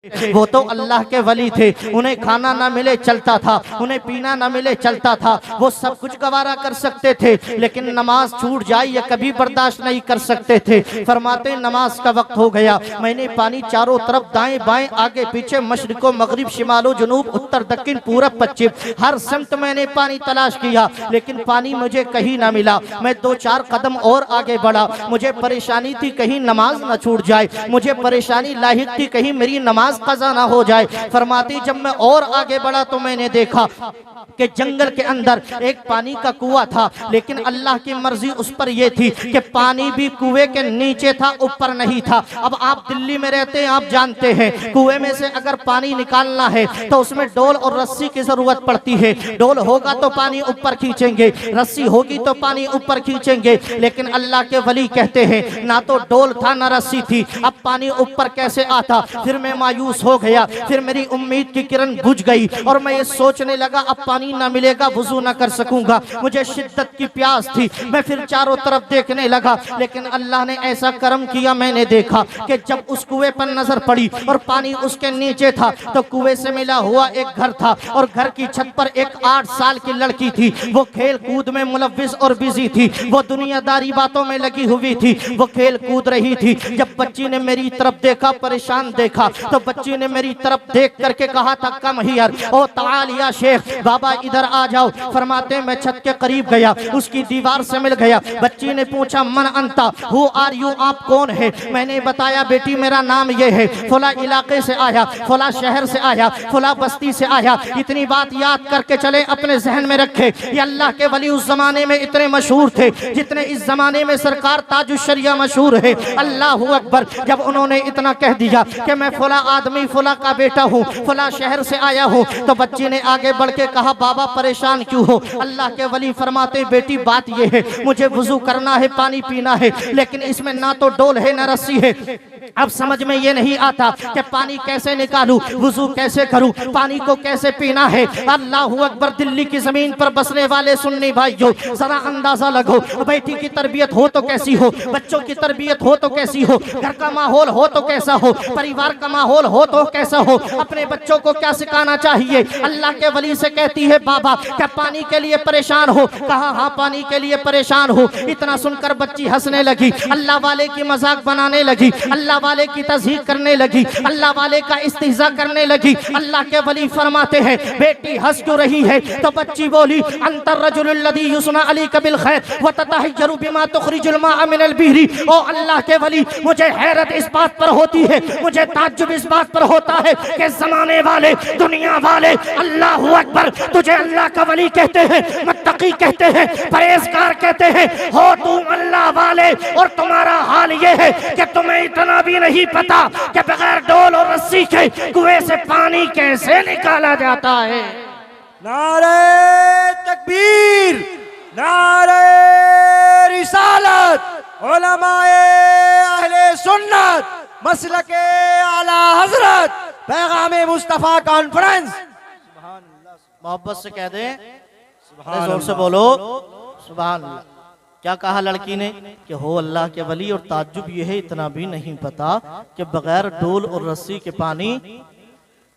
वो तो अल्लाह के वली थे, उन्हें खाना ना मिले चलता था, उन्हें पीना ना मिले चलता था, वो सब कुछ गवारा कर सकते थे, लेकिन नमाज छूट जाए या कभी बर्दाश्त नहीं कर सकते थे। फरमाते नमाज का वक्त हो गया, मैंने पानी चारों तरफ दाएं बाएं आगे पीछे मशरिको मगरिब शिमालो जुनूब उत्तर दक्षिण पूरब पश्चिम हर समत मैंने पानी तलाश किया, लेकिन पानी मुझे कहीं ना मिला। मैं 2-4 कदम और आगे बढ़ा, मुझे परेशानी थी कहीं नमाज न छूट जाए, मुझे परेशानी लाहिक थी कहीं मेरी नमाज कज़ा ना हो जाए। फरमाती जब मैं और आगे बढ़ा तो मैंने देखा कि जंगल के अंदर एक पानी का कुआं था, लेकिन अल्लाह की मर्जी उस पर यह थी कि पानी भी कुएं के नीचे था, ऊपर नहीं था। अब आप दिल्ली में रहते हैं, आप जानते हैं कुएं में से अगर पानी निकालना है तो उसमें डोल और रस्सी की जरूरत पड़ती है। डोल होगा तो पानी ऊपर खींचेंगे, रस्सी होगी तो पानी ऊपर खींचेंगे, लेकिन अल्लाह के वली कहते हैं ना तो डोल था ना रस्सी थी, अब पानी ऊपर कैसे आता। फिर मैं मायूस हो गया, फिर मेरी उम्मीद की किरण बुझ गई और मैं ये सोचने लगा अब पानी ना मिलेगा, वुजू ना कर सकूंगा। मुझे शिद्दत की प्यास थी, मैं फिर चारों तरफ देखने लगा, लेकिन अल्लाह ने ऐसा करम किया, मैंने देखा कि जब उस कुएं पर नजर पड़ी और पानी उसके नीचे था तो कुएं से मिला हुआ एक घर था और घर की छत पर एक 8 साल की लड़की थी। वो खेल कूद में मुलव्विस और बिजी थी, वो दुनियादारी बातों में लगी हुई थी, वो खेल कूद रही थी। जब बच्ची ने मेरी तरफ देखा, परेशान देखा, तो बच्ची ने मेरी तरफ देख करके कहा था कम हियर, ओ ताल या शेख, बाबा इधर आ जाओ। फरमाते मैं छत के करीब गया, उसकी दीवार से मिल गया। बच्ची ने पूछा मन अंता, हु आर यू, आप कौन है। मैंने बताया बेटी मेरा नाम ये है, फला इलाके से आया, फला शहर से आया, फला बस्ती से आया। इतनी बात याद करके चले, अपने जहन में रखे ये अल्लाह के वली उस जमाने में इतने मशहूर थे जितने इस जमाने में सरकार ताजुश्शरिया मशहूर है। अल्लाह अकबर। जब उन्होंने इतना कह दिया कि मैं फला आदमी फला का बेटा हूँ, फला शहर से आया हूँ, तो बच्ची ने आगे बढ़ के कहा बाबा परेशान क्यों हो। अल्लाह के वली फरमाते बेटी बात ये है, मुझे वुजू करना है, पानी पीना है, लेकिन इसमें ना तो डोल है ना रस्सी है। अब समझ में ये नहीं आता कि पानी कैसे निकालूं, वुजू कैसे करूं, पानी को कैसे पीना है। अल्लाह अकबर। दिल्ली की जमीन पर बसने वाले सुन्नी भाइयों, जरा अंदाजा लगो, बेटी की तरबियत हो तो कैसी हो, बच्चों की तरबियत हो तो कैसी हो, घर का माहौल हो तो कैसा हो, परिवार का माहौल हो तो कैसा हो, अपने बच्चों को क्या सिखाना चाहिए। अल्लाह के वली से कहती है बाबा क्या पानी के लिए परेशान हो। कहा हाँ पानी के लिए परेशान हो। इतना सुनकर बच्ची हंसने लगी, अल्लाह वाले की मजाक बनाने लगी, अल्लाह वाले की तज़हीक करने लगी, अल्लाह वाले का इस्तिज़ा करने लगी। अल्लाह के वली फरमाते हैं बेटी हंस क्यों रही है। तो बच्ची बोली अंतर रजुलुल्लज़ी युस्ना अलैका बिल खैर व ततहय्यरु बिमा तुखरिजुल माअ मिनल बिहरी। ओ अल्लाह के वली मुझे हैरत इस बात पर होती है, मुझे ताज्जुब इस बात पर होता है कि ज़माने वाले दुनिया वाले अल्लाह अकबर तुझे अल्लाह का वली कहते हैं, मुत्तकी कहते हैं, परहेज़गार कहते हैं, हो तुम अल्लाह वाले और तुम्हारा हाल ये है कि तुम्हें इतना भी नहीं पता कि बगैर डोल और रस्सी के कुएं से पानी कैसे निकाला जाता है। नारे तकबीर, नारे रिसालत, उलमाए अहले सुन्नत, मसलके आला हजरत, पैगामे मुस्तफा कॉन्फ्रेंस। मोहब्बत से कह दे, जोर से बोलो सुभान अल्लाह। क्या कहा लड़की ने कि हो अल्लाह के वली, और ताज्जुब ये है इतना भी नहीं पता कि बगैर डोल और रस्सी के पानी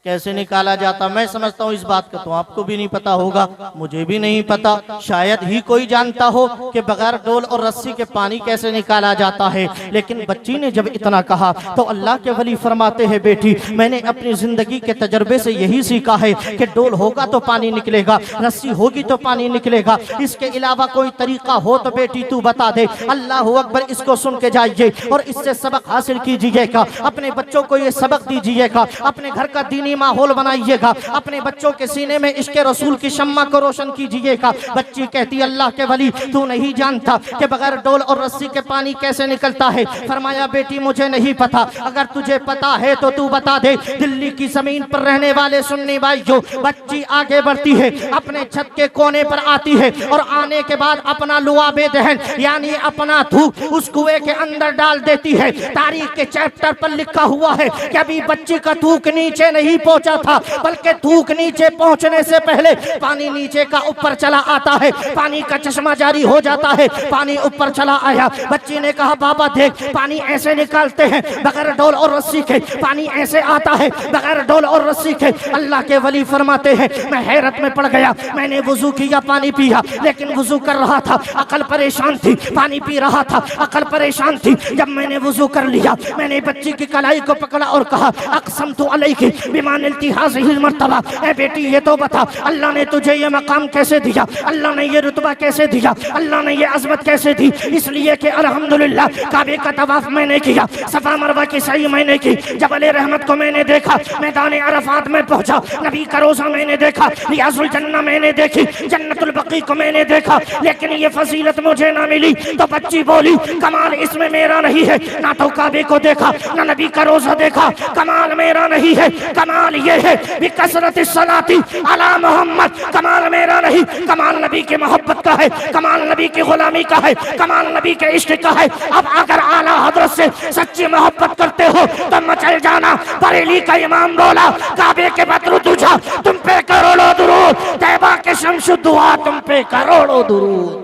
कैसे निकाला जाता। मैं समझता हूँ इस बात का तो आपको भी नहीं पता होगा, मुझे भी नहीं पता, शायद ही कोई जानता हो कि बगैर डोल और रस्सी के पानी कैसे निकाला जाता है। लेकिन बच्ची ने जब इतना कहा तो अल्लाह के वली फरमाते हैं बेटी मैंने अपनी जिंदगी के तजर्बे से यही सीखा है कि डोल होगा तो पानी निकलेगा, रस्सी होगी तो पानी निकलेगा, इसके अलावा कोई तरीका हो तो बेटी तू बता दे। अल्लाह अकबर। इसको सुन के जाइए और इससे सबक हासिल कीजिएगा, अपने बच्चों को ये सबक दीजिएगा, अपने घर का दीनी माहौल बनाइएगा, अपने बच्चों के सीने में इश्क रसूल की शम्मा को रोशन कीजिएगा। बच्ची कहती अल्लाह के वली तू नहीं जानता कि बगैर डोल और रस्सी के पानी कैसे निकलता है। फरमाया बेटी मुझे नहीं पता, अगर तुझे पता है तो तू बता दे। दिल्ली की जमीन पर रहने वाले सुन्नी भाइयों, बच्ची आगे बढ़ती है, अपने छत के कोने पर आती है और आने के बाद अपना लुआबे दहन यानी अपना थूक उस कुएं के अंदर डाल देती है। तारीख के चैप्टर पर लिखा हुआ है कि अभी बच्ची का थूक नीचे नहीं पहुंचा था, बल्कि थूक नीचे पहुंचने से पहले पानी नीचे का ऊपर चला आता है, पानी का चश्मा जारी हो जाता है, पानी ऊपर चला आया। बच्ची ने कहा बाबा देख पानी ऐसे निकालते हैं बगैर डोल और रस्सी के, पानी ऐसे आता है बगैर डोल और रस्सी के। अल्लाह के वली फरमाते हैं मैं हैरत में पड़ गया, मैंने वुजू किया, पानी पिया, लेकिन वुजू कर रहा था, अकल परेशान थी, पानी पी रहा था, अकल परेशान थी। जब मैंने वुजू कर लिया, मैंने बच्ची की कलाई को पकड़ा और कहा अक़समतु अलैकि बिमा निलती हाज़िहिल मर्तबा, ए बेटी ये तो बता अल्लाह ने तुझे ये मकाम कैसे दिया, अल्लाह ने ये रुतबा कैसे दिया, अल्लाह ने ये अज़मत कैसे दी? इसलिए कि अल्हम्दुलिल्लाह काबे का तवाफ मैंने किया, सफा मरवा की सही मैंने की, जबल रहमत को मैंने देखा, मैदान अरफात में पहुंचा, नबी का रोज़ा मैंने देखा, रियाजुल जन्नह मैंने देखी, जन्नतुल बकी को मैंने देखा, लेकिन ये फजीलत मुझे ना मिली। तो बच्ची बोली कमाल इसमें मेरा नहीं है, ना तो काबे को देखा ना नबी का रोज़ा देखा, कमाल मेरा नहीं है, कमाल ये है बिकसरत सलाती अला मोहम्मद, कमाल मेरा नहीं, कमाल नबी की मोहब्बत का है, कमाल नबी की गुलामी का है, कमाल नबी के इश्क का है। अब अगर आला हजरत से सच्ची मोहब्बत करते हो तो मचल जाना। बरेली का इमाम बोला काबे के बदरू तुझा तुम पे करोड़ों दुरूद, तैबा के शमशु दुआ तुम पे करोड़ों दुरूद।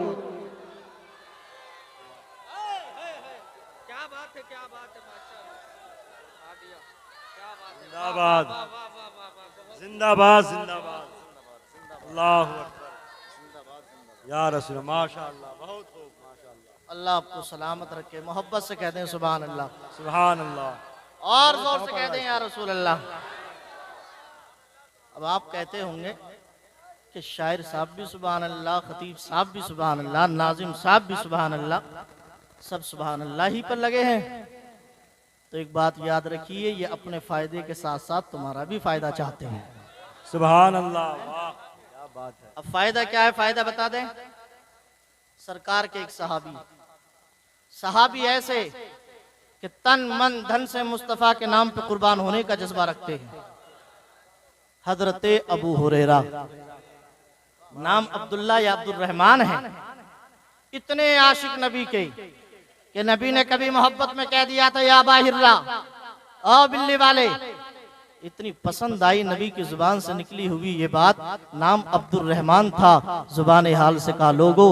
जिंदाबाद जिंदाबाद जिंदाबाद, अल्लाहु अकबर या रसूल, माशाअल्लाह, बहुत खूब, माशाअल्लाह। अल्लाह आपको सलामत रखे, मोहब्बत से कहते हैं सुभान अल्लाह, सुभान अल्लाह, और जोर से कहते हैं या रसूल अल्लाह। अब आप कहते होंगे कि शायर साहब भी सुभान अल्लाह, खतीब साहब भी सुभान अल्लाह, नाजिम साहब भी सुभान अल्लाह, सब सुभान अल्लाह ही पर लगे हैं। तो एक बात याद रखिए, ये अपने फायदे के साथ साथ तुम्हारा भी फायदा चाहते हैं। सुभान अल्लाह, वाह क्या बात है। अब फायदा क्या है, फायदा बता दें। सरकार के एक सहाबी ऐसे कि तन मन धन से मुस्तफ़ा के नाम पे कुर्बान होने का जज्बा रखते हैं। हजरत अबू हुरैरा, नाम अब्दुल्ला या अब्दुल रहमान है, इतने आशिक नबी के कि नबी ने कभी मोहब्बत में कह दिया था या बाहिर्रा, ओ बिल्ली वाले। इतनी पसंद आई नबी की जुबान से निकली हुई ये बात, नाम अब्दुल रहमान था। जुबान हाल से कहा लोगो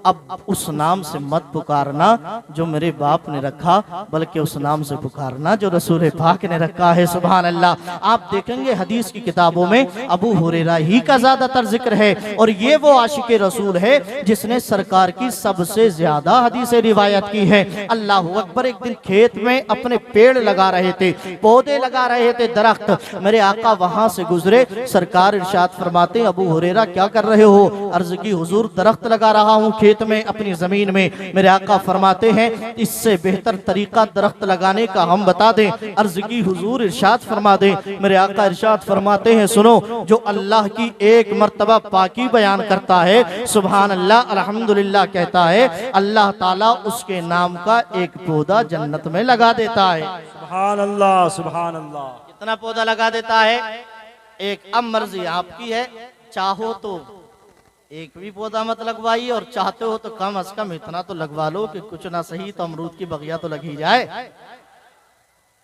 अब उस नाम से मत पुकारना जो मेरे बाप ने रखा, बल्कि उस नाम से पुकारना जो रसूल पाक ने रखा है। सुभान अल्लाह। आप देखेंगे हदीस की किताबों में अबू हुरैरा ही का ज्यादातर जिक्र है, और ये वो आशिक रसूल है जिसने सरकार की सबसे ज्यादा हदीसें रिवायत की है। अल्लाह अकबर। एक दिन खेत में अपने पेड़ लगा रहे थे, पौधे लगा रहे थे, दरख्त। मेरे आका वहां से गुजरे, सरकार इरशाद फरमाते अबू हुरैरा क्या कर रहे हो? अर्ज की हुजूर दरख्त लगा रहा हूँ खेत में अपनी जमीन में। मेरे आका फरमाते हैं इससे बेहतर तरीका दरख्त लगाने का हम बता दें। अर्ज की हुजूर इरशाद फरमा दें। मेरे आका इरशाद फरमाते हैं सुनो, जो अल्लाह की एक मर्तबा पाकी बयान करता है, सुभान अल्लाह अल्हम्दुलिल्लाह कहता है, अल्लाह ताला उसके नाम का एक पौधा जन्नत में लगा देता है। सुभान अल्लाह, सुभान अल्लाह। कितना पौधा लगा देता है? एक। अब मर्जी आपकी है, चाहो तो एक भी पौधा मत लगवाइए, और चाहते हो तो कम अज कम इतना तो लगवा लो कि कुछ ना सही तो अमरूद की बगिया तो लगी जाए,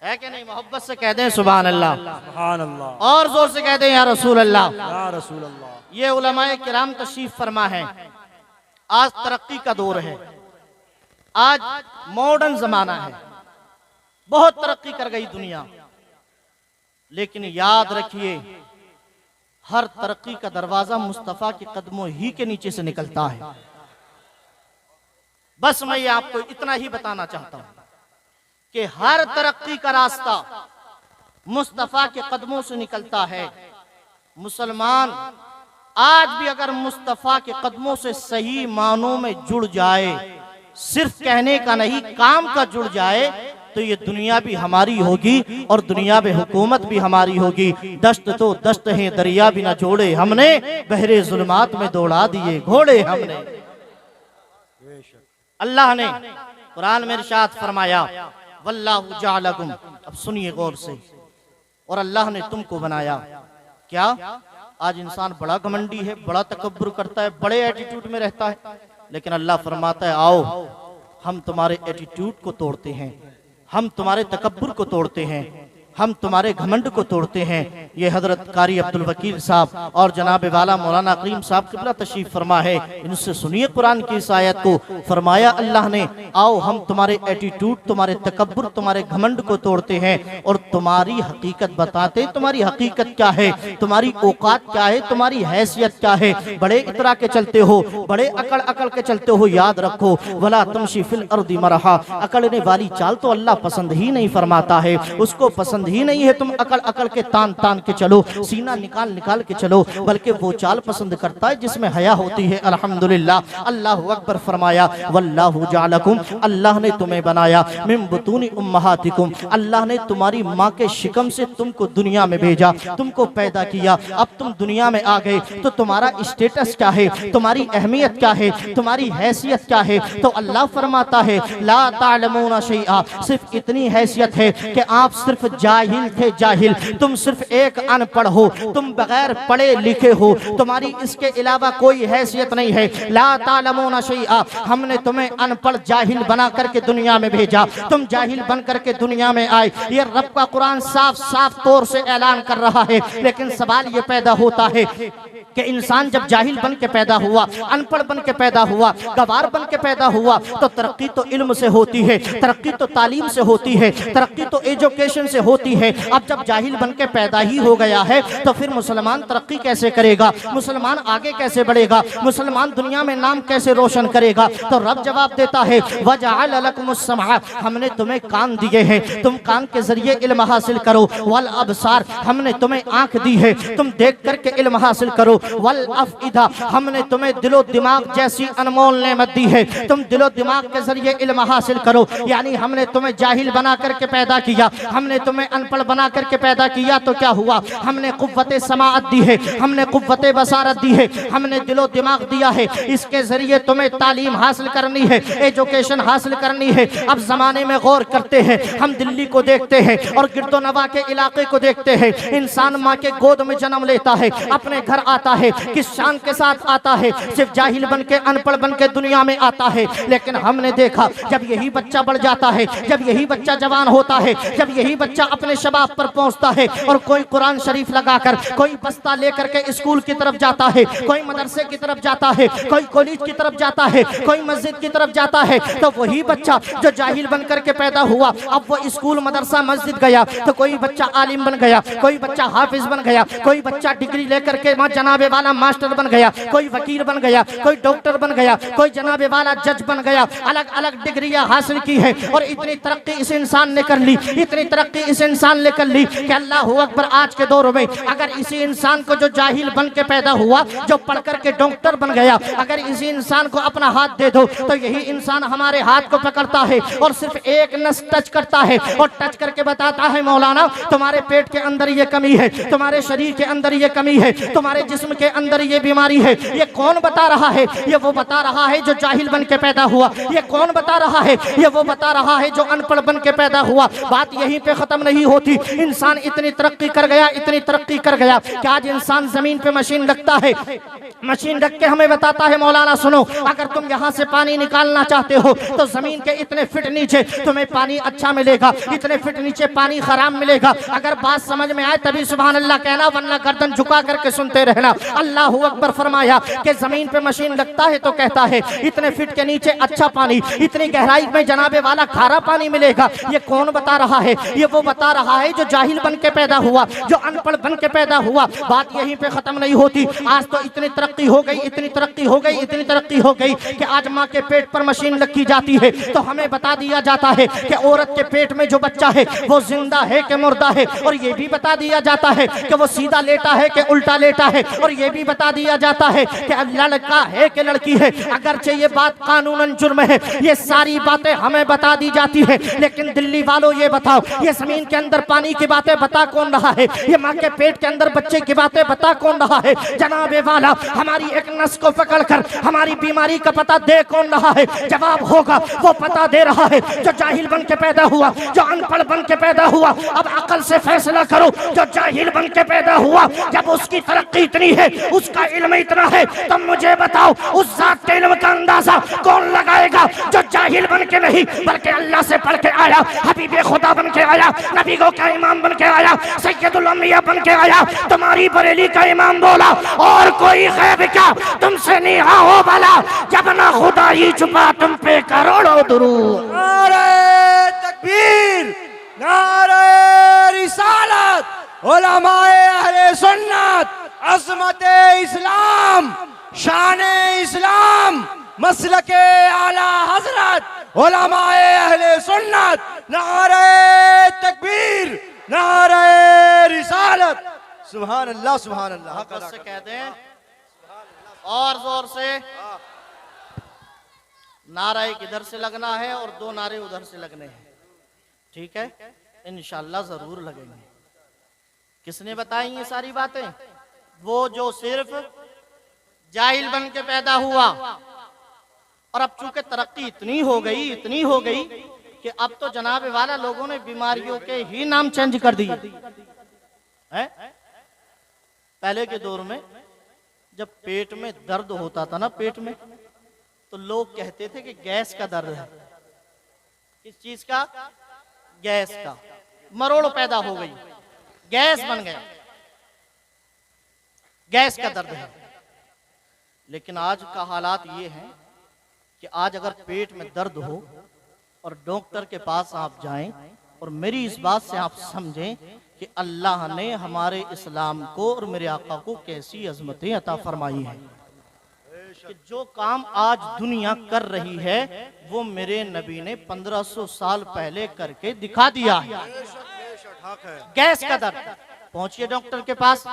है कि नहीं? मोहब्बत से कह दें सुभान अल्लाह, सुभान अल्लाह, और जोर से कह दें या रसूल अल्लाह, या रसूल अल्लाह। ये उलमाए किराम तशरीफ फरमा है। आज तरक्की का दौर है, आज मॉडर्न जमाना है, बहुत तरक्की कर गई दुनिया, लेकिन याद रखिए हर तरक्की का दरवाजा मुस्तफा के कदमों ही के नीचे से निकलता है। बस मैं ये आपको इतना ही बताना चाहता हूं कि हर तरक्की का रास्ता मुस्तफा के कदमों से निकलता है। मुसलमान आज भी अगर मुस्तफा के कदमों से सही मानों में जुड़ जाए, सिर्फ कहने का नहीं काम का जुड़ जाए, तो ये दुनिया भी हमारी होगी और दुनिया में हुकूमत भी हमारी होगी। दश्त तो दश्त है, दरिया भी न जोड़े हमने, बहरे जुल्मात में दौड़ा दिए घोड़े हमने। अल्लाह ने कुरान में इरशाद फरमाया वल्लाहु जअलकुम, अब सुनिए गौर से, और अल्लाह ने तुमको बनाया। क्या? आज इंसान बड़ा घमंडी है, बड़ा तकब्बुर करता है, बड़े एटीट्यूड में रहता है, लेकिन अल्लाह फरमाता है आओ हम तुम्हारे एटीट्यूड को तोड़ते हैं, हम तुम्हारे तकब्बुर को तोड़ते हैं। हम तुम्हारे घमंड को तोड़ते हैं। ये हजरत कारी अब्दुल वकील साहब और जनाब वाला मौलाना करीम साहब किबला तशरीफ फरमा है। इनसे सुनिए कुरान की इस आयत को। फरमाया अल्लाह ने, आओ हम तुम्हारे एटीट्यूड, तुम्हारे तकब्बुर, तुम्हारे घमंड को तोड़ते हैं और तुम्हारी हकीकत बताते हैं। तुम्हारी हकीकत क्या है, तुम्हारी औकात क्या है, तुम्हारी हैसियत क्या है। बड़े इतरा के चलते हो, बड़े अकड़ अकड़ के चलते हो। याद रखो, वला तमशी फिल अर्दी मरहा, अकड़ने वाली चाल तो अल्लाह पसंद ही नहीं फरमाता है, उसको पसंद ही नहीं है तुम अकड़ अकड़ के तान तान के चलो, सीना निकाल निकाल के चलो, बल्कि वो चाल पसंद करता है जिसमें हया होती है। अल्हम्दुलिल्लाह, अल्लाहु अकबर। फरमाया वल्लाहु जअलकुम, अल्लाह ने तुम्हें बनाया, मिन बुतूनी उम्महातिकुम, अल्लाह ने तुम्हारी माँ के शिकम से तुमको दुनिया में भेजा, तुमको पैदा किया। अब तुम दुनिया में आ गए तो तुम्हारा स्टेटस क्या है, तुम्हारी अहमियत क्या है, तुम्हारी हैसियत क्या है। तो अल्लाह फरमाता है ला तालमूना शैआ, सिर्फ इतनी हैसियत है कि आप सिर्फ जाहिल थे, जाहिल। तुम सिर्फ एक अनपढ़ हो, तुम बगैर पढ़े लिखे हो, तुम्हारी इसके अलावा कोई हैसियत नहीं है। ला तालमूना शैआ, हमने तुम्हें अनपढ़ जाहिल बना करके दुनिया में भेजा, तुम जाहिल बन करके दुनिया में आए। ये रब का कुरान साफ साफ तौर से ऐलान कर रहा है। लेकिन सवाल ये पैदा होता है कि इंसान जब जाहिल बन के पैदा हुआ, अनपढ़ बन के पैदा हुआ, गवार बन के पैदा हुआ, तो तरक्की तो इल्म से होती है, तरक्की तो तालीम से होती है, तरक्की तो एजुकेशन से होती है। अब जब जाहिल बन के पैदा ही हो गया है तो फिर मुसलमान तरक्की कैसे करेगा, मुसलमान आगे कैसे बढ़ेगा, मुसलमान दुनिया में नाम कैसे रोशन करेगा। तो रब जवाब देता है वजअल लकुमुस समअ, हमने तुम्हें कान दिए हैं, तुम कान के जरिए इल्म हासिल करो। वल अबसार, हमने तुम्हें आंख दी है, तुम देख करके इल्म हासिल करो। वल अफइदा, हमने तुम्हें दिलो दिमाग जैसी अनमोल नेमत दी है, तुम दिलो दिमाग के जरिए इल्म हासिल करो। यानी हमने तुम्हें जाहिल बना करके पैदा किया, हमने तुम्हें अनपढ़ बना करके पैदा किया, तो क्या हुआ, हमने कुव्वते समाअत दी है, हमने कुव्वते बसारत दी है, हमने दिलो दिमाग दिया है। इसके जरिए तुम्हें तालीम हासिल करनी है, एजुकेशन हासिल करनी है। अब जमाने में गौर करते हैं, हम दिल्ली को देखते हैं और गिरदो नवा के इलाके को देखते हैं। इंसान माँ के गोद में जन्म लेता है, अपने घर आता है, किस शान के साथ आता है, सिर्फ जाहिल बन के, अनपढ़ बन के दुनिया में आता है। लेकिन हमने देखा जब यही बच्चा बढ़ जाता है, जब यही बच्चा जवान होता है, जब यही बच्चा अपने शबाब पर पहुंचता है और कोई कुरान शरीफ लगाकर, कोई बस्ता लेकर के स्कूल की तरफ जाता है, कोई मदरसे की तरफ जाता है, कोई कॉलेज की तरफ जाता है, कोई मस्जिद की तरफ जाता है, तो वही बच्चा जो जाहिल बन करके पैदा हुआ, अब वो स्कूल मदरसा मस्जिद गया तो कोई बच्चा आलिम बन गया, कोई बच्चा हाफिज बन गया, कोई बच्चा डिग्री लेकर के जनाबे वाला मास्टर बन गया, कोई वकील बन गया, कोई डॉक्टर बन गया, कोई जनाबे वाला जज बन गया। अलग अलग डिग्रियां हासिल की है और इतनी तरक्की इस इंसान ने कर ली, इतनी तरक्की इस इंसान ने कर ली कि अल्लाहू अकबर। आज के दौर में अगर इसी इंसान को जो जाहिल बन के पैदा हुआ, जो पढ़ करके डॉक्टर बन गया, अगर इसी इंसान को अपना हाथ दे दो तो यही इंसान हमारे हाथ को पकड़ता है और सिर्फ एक नस टच करता है और टच करके बताता है मौलाना तुम्हारे पेट के अंदर ये कमी है, तुम्हारे शरीर के अंदर ये कमी है, तुम्हारे जिस्म के अंदर ये बीमारी है। ये कौन बता रहा है? ये वो बता रहा है जो जाहिल बन के पैदा हुआ। ये कौन बता रहा है? ये वो बता रहा है जो अनपढ़ बन के पैदा हुआ। बात यहीं पे खत्म नहीं होती। इंसान इतनी तरक्की कर गया, इतनी तरक्की कर गया कि आज इंसान जमीन पे मशीन रखता है, मशीन रख के हमें बताता है मौलाना सुनो, अगर तुम यहाँ से पानी निकालना चाहते हो तो जमीन के इतने फिट नीचे तुम्हें पानी अच्छा मिलेगा, इतने फिट नीचे पानी खराब मिलेगा। अगर बात समझ में आए तभी सुभान अल्लाह कहना, वरना गर्दन झुका करके सुनते रहना। अल्लाहू अकबर फरमाया कि जमीन पे मशीन लगता है तो कहता है इतने फिट के नीचे अच्छा पानी, इतनी गहराई में जनाबे वाला खारा पानी मिलेगा। ये कौन बता रहा है? ये वो बता रहा है जो जाहिल बन के पैदा हुआ, जो अनपढ़ बन के पैदा हुआ। बात यहीं पे खत्म नहीं होती। आज तो इतनी तरक्की हो गई, इतनी तरक्की हो गई, इतनी तरक्की हो गई कि आज माँ के पेट पर मशीन रखी जाती है तो हमें बता दिया जाता है कि औरत के पेट में जो बच्चा है वो जिंदा है कि मुर्दा है, और ये भी बता दिया जाता है कि वो सीधा लेटा है कि उल्टा लेटा है, और ये भी बता दिया जाता है कि लड़का है कि लड़की है। अगरचे ये बात कानूनन जुर्म है, ये सारी बातें हमें बता दी जाती है। लेकिन दिल्ली वालों ये बताओ, ये जमीन के अंदर पानी की बातें बता कौन रहा है? ये माँ के पेट के अंदर बच्चे की बातें बता कौन रहा है? जनाबे वाला हमारी एक नस को पकड़कर हमारी बीमारी का पता दे कौन रहा है? जवाब होगा वो पता दे रहा है जो जाहिल बन के पैदा हुआ, जो अनपढ़ बन के पैदा हुआ। अब अकल से फैसला करो, जो जाहिल बन के पैदा हुआ, जब उसकी तरक्की इतनी है, उसका इल्म इतना है, तो मुझे बताओ उस जात के इल्म का अंदाजा कौन लगाएगा जो जाहिल बन के नहीं बल्कि अल्लाह से पढ़ के आया, हबीबे खुदा बन के आया, नबीगों का इमाम बन के आया, सैयदुल अंबिया बन के आया। तुम्हारी बरेली का इमाम बोला और कोई गैब क्या तुमसे नहीं हो भला, जब ना खुदा ही छुपा तुम पे करोड़ों दुरूद। नारे तकबीर, नारे रिसालत, उलमाए अहले सुन्नत, अज़मते इस्लाम, शाने इस्लाम, मसलके आला हजरत, उलमाए अहले सुन्नत, नारे तकबीर, नारे रिसालत। सुभान अल्लाह, सुभान अल्लाह। आपस से कह दें और जोर से, नारा एक इधर से लगना है और दो नारे उधर से लगने हैं, ठीक है? इंशाअल्लाह जरूर लगेंगे। किसने बताई ये सारी बातें? वो जो सिर्फ जाहिल बन के पैदा हुआ, और अब चूंकि तरक्की इतनी हो गई कि अब तो जनाब वाला लोगों ने बीमारियों के ही नाम चेंज कर दिए हैं। पहले के दौर में जब पेट में दर्द होता था ना, पेट में, तो लोग कहते थे कि गैस का दर्द है। किस चीज का? गैस का। मरोड़ पैदा हो गई, गैस बन गया, गैस का दर्द है। लेकिन आज का हालात ये है कि आज अगर पेट में दर्द हो और डॉक्टर के पास आप जाएं, और मेरी इस बात से आप समझें कि अल्लाह ने हमारे इस्लाम को और मेरे आका को कैसी अजमतें अता फरमाई हैं कि जो काम आज दुनिया कर रही है वो मेरे नबी ने 1500 साल पहले करके दिखा दिया है। गैस का दर्द, पहुंचिए डॉक्टर के पास,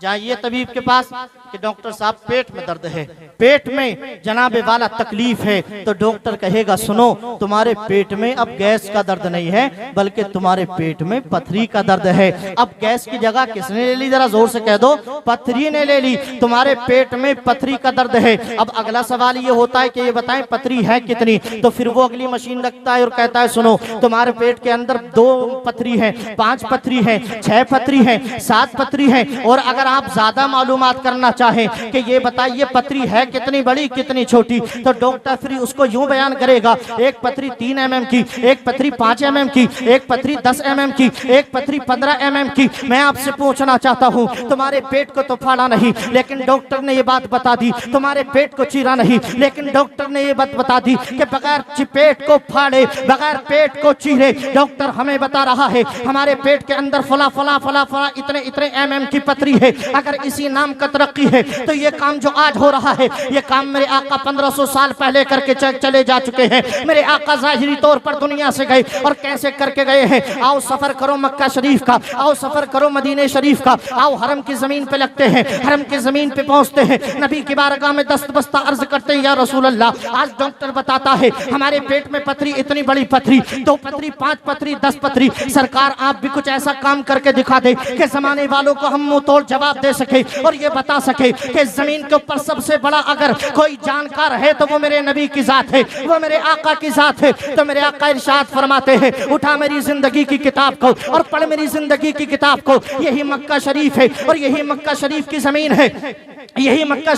जाइए तबीब के पास कि डॉक्टर साहब पेट में दर्द है, पेट में जनाबे वाला तकलीफ है, तो डॉक्टर कहेगा सुनो तुम्हारे पेट में अब गैस का दर्द नहीं है बल्कि तुम्हारे पेट में पथरी का दर्द है। अब गैस की जगह किसने ले ली? जरा जोर से कह दो, पथरी ने ले ली। तुम्हारे पेट में पथरी का दर्द है। अब अगला सवाल ये होता है कि ये बताएं पथरी है कितनी? तो फिर वो अगली मशीन रखता है और कहता है सुनो तुम्हारे पेट के अंदर 2 पथरी है, 5 पथरी है, 6 पथरी है, 7 पथरी है। और अगर आप ज्यादा मालूमात करना चाहें कि ये बताइए पथरी है कितनी बड़ी कितनी छोटी, तो डॉक्टर फिर उसको यूं बयान करेगा, एक पथरी 3 mm की, एक पथरी 5 mm की, एक पथरी 10 mm की, एक पथरी 15 mm की। मैं आपसे पूछना चाहता हूं, तुम्हारे पेट को तो फाड़ा नहीं लेकिन डॉक्टर ने ये बात बता दी, तुम्हारे पेट को चीरा नहीं लेकिन डॉक्टर ने ये बात बता दी कि बगैर पेट को फाड़े, बगैर पेट को चीरे, डॉक्टर हमें बता रहा है हमारे पेट के अंदर फला फला फला फला इतने इतने mm की पथरी है। अगर इसी नाम का तरक्की है तो ये काम जो आज हो रहा है ये काम मेरे आका 1500 साल पहले करके चले जा चुके हैं। मेरे आका ज़ाहिरी तौर पर दुनिया से गए और कैसे करके गए हैं? आओ सफर करो मक्का शरीफ का, आओ सफर करो मदीने शरीफ का, आओ हरम की जमीन पे लगते हैं, हरम की जमीन पे पहुंचते हैं, नबी की बारगाह में दस्त बस्ता अर्ज करते हैं या रसूल अल्लाह आज डॉक्टर बताता है हमारे पेट में पथरी, इतनी बड़ी पथरी, 2 पथरी, 5 पथरी, 10 पथरी। सरकार आप भी कुछ ऐसा काम करके दिखा दे कि जमाने वालों को हम मुंह तोड़ जवाब दे सके और ये बता सके कि जमीन के ऊपर सबसे बड़ा अगर कोई जानकार है तो वो मेरे नबी की जात है, वो मेरे आका की जात है। तो मेरे आका इरशाद फरमाते हैं उठा मेरी जिंदगी की किताब को और पढ़ मेरी जिंदगी की किताब को। यही मक्का शरीफ है और यही मक्का शरीफ की जमीन है, यही मक्का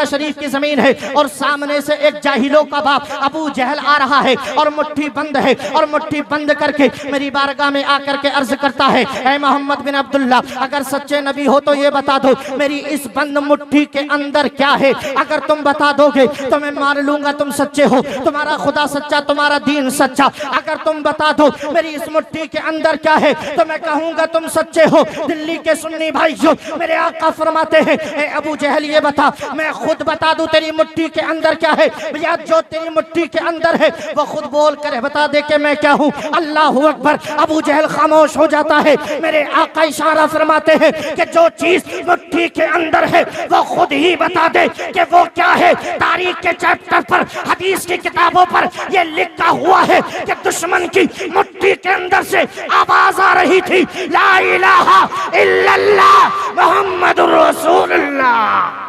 शरीफ की जमीन है। और सामने से एक जाहिलों का बाप अबू जहल आ रहा है और मुट्ठी बंद है, और मुट्ठी बंद करके मेरी बारगाह में आकर के अर्ज करता है ऐ मोहम्मद बिन अब्दुल्ला अगर सच्चे नबी हो तो ये बता दो मेरी इस बंद मुट्ठी के अंदर क्या है? अगर तुम बता दोगे तो मैं मान लूंगा तुम सच्चे हो, तुम्हारा खुदा सच्चा, तुम्हारा दीन सच्चा। अगर तुम बता दो मेरी इस मुट्ठी के अंदर क्या है तो मैं कहूंगा तुम सच्चे हो। दिल्ली के सुन्नी भाइयों, मेरे आका फरमाते हैं ए अबू जहल ये बता, मैं खुद बता दूं तेरी मुट्ठी के अंदर क्या है? या जो तेरी मुट्ठी के अंदर है वो खुद बोल कर बता दे कि मैं क्या हूं। अल्लाह अकबर। अबू जहल खामोश हो जाता है। मेरे आका इशारा फरमाते हैं कि जो चीज मुट्ठी के अंदर है वो खुद ही बता दे कि वो क्या है। तारीख के चैप्टर पर, हदीस की किताबों पर यह लिखा हुआ है कि दुश्मन की मुट्ठी के अंदर से आवाज आ रही थी ला इलाहा इल्लल्लाह मुहम्मदुर रसूलुल्लाह।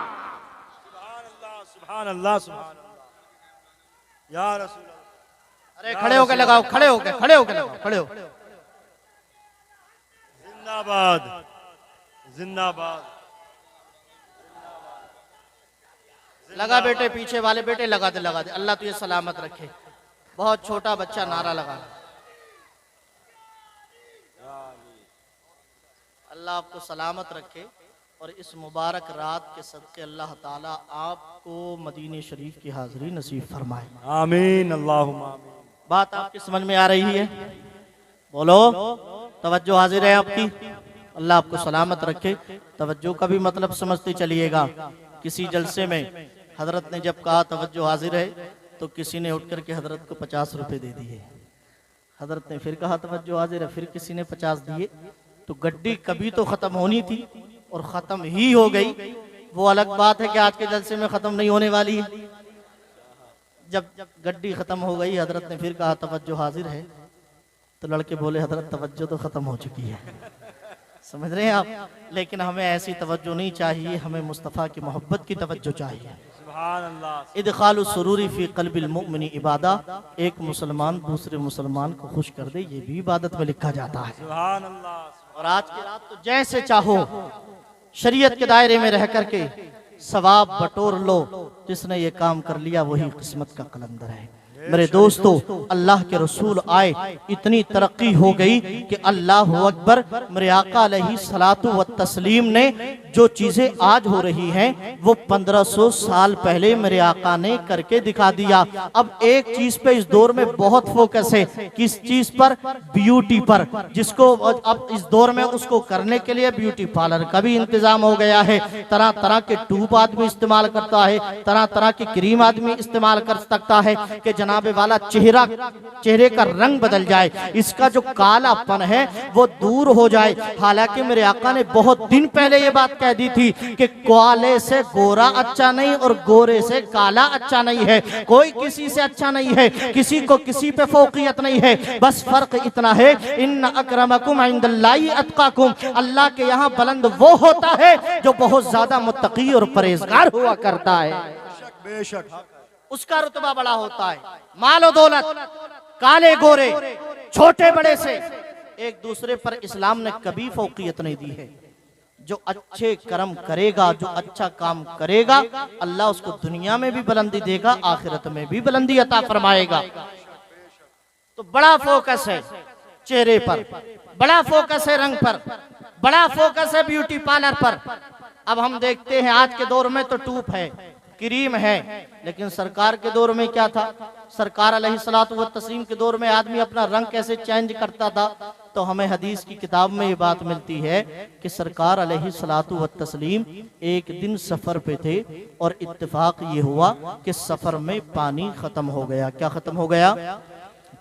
सुभान अल्लाह, सुभान अल्लाह, या रसूल अल्लाह। अरे खड़े होके लगाओ, खड़े होके लगाओ, खड़े हो। जिंदाबाद, जिंदाबाद। लगा बेटे, पीछे वाले बेटे लगा दे, लगा दे। अल्लाह तुझे सलामत रखे। बहुत छोटा बच्चा नारा लगा। अल्लाह आपको सलामत रखे और इस मुबारक रात के सदके अल्लाह ताला आपको मदीने शरीफ की हाजिरी नसीब फरमाए। आमीन, अल्लाहुम्मा आमीन। बात आपकी समझ में आ रही है? बोलो, तवज्जो हाजिर है आपकी। अल्लाह आपको सलामत रखे। तवज्जो का भी मतलब समझते चलिएगा। किसी जलसे में हजरत ने जब कहा तवज्जो हाजिर है, तो किसी ने उठ करके हजरत को 50 रुपए दे दिए। हजरत ने फिर कहा तवज्जो हाजिर है, फिर किसी ने 50 दिए। तो गड्डी कभी तो खत्म होनी थी और खत्म ही हो गई। वो अलग बात है कि आज के जलसे में खत्म नहीं होने वाली है। जब गड्डी खत्म हो गई, हजरत ने फिर कहा तवज्जो हाजिर है, तो लड़के बोले हजरत तवज्जो तो खत्म हो चुकी है। समझ रहे हैं आप? लेकिन हमें ऐसी तवज्जो नहीं चाहिए, हमें मुस्तफ़ा की मोहब्बत की तवज्जो चाहिए। सुभान अल्लाह। इदखालु सुरूरी फी क़ल्बिल मुमिनी इबादा। एक मुसलमान दूसरे मुसलमान को खुश कर दे, ये भी इबादत में लिखा जाता है। सुभान अल्लाह। और आज की रात तो जैसे चाहो शरीयत के दायरे में रह करके सवाब बटोर लो। जिसने ये काम कर लिया वही किस्मत का कलंदर है। मेरे दोस्तों, अल्लाह के रसूल आए, इतनी तरक्की हो गई कि अल्लाह अकबर। मेरे आका अलैहि सलातु व तस्लीम ने जो चीजें आज हो रही हैं वो 1500 साल पहले मेरे आका ने करके दिखा दिया। अब एक चीज पे इस दौर में बहुत फोकस है। किस चीज पर? ब्यूटी पर। जिसको अब इस दौर में उसको करने के लिए ब्यूटी पार्लर का भी इंतजाम हो गया है। तरह तरह के ट्यूब आदमी इस्तेमाल करता है, तरह तरह की क्रीम आदमी इस्तेमाल कर सकता है कि जनाबे वाला चेहरे का रंग बदल जाए, इसका जो कालापन है वो दूर हो जाए। हालांकि मेरे आका ने बहुत दिन पहले ये बात कह दी थी कि काले से गोरा अच्छा नहीं और गोरे से काला अच्छा नहीं है। कोई किसी से अच्छा नहीं है, किसी को किसी पे फौकियत नहीं है। बस फर्क इतना है, इन्न अकरमकुम इंदल्लाहि अत्काकुम। अल्लाह के यहाँ बुलंद वो होता है जो बहुत ज्यादा मुत्तकी और परहेजगार हुआ करता है। बेशक उसका रुतबा बड़ा होता है। माल और दौलत, काले गोरे, छोटे बड़े से एक दूसरे पर इस्लाम ने कभी फौकियत नहीं दी है। जो अच्छे कर्म करेगा, जो अच्छा काम करेगा, अल्लाह उसको दुनिया में भी बुलंदी देगा, आखिरत में भी बुलंदी अता फरमाएगा। तो बड़ा फोकस है चेहरे पर, बड़ा फोकस है रंग पर, बड़ा फोकस है ब्यूटी पार्लर पर। अब हम देखते हैं आज के दौर में तो टूप है, क्रीम है, लेकिन सरकार के दौर में क्या था? सरकार अलैहिस्सलातु व तस्लीम के दौर में आदमी अपना रंग कैसे चेंज करता था? तो हमें हदीस की किताब में ये बात मिलती है कि सरकार अलैहिस्सलातु व तस्लीम एक दिन सफर पे थे और इत्तेफाक ये हुआ कि सफर में पानी खत्म हो गया। क्या खत्म हो गया?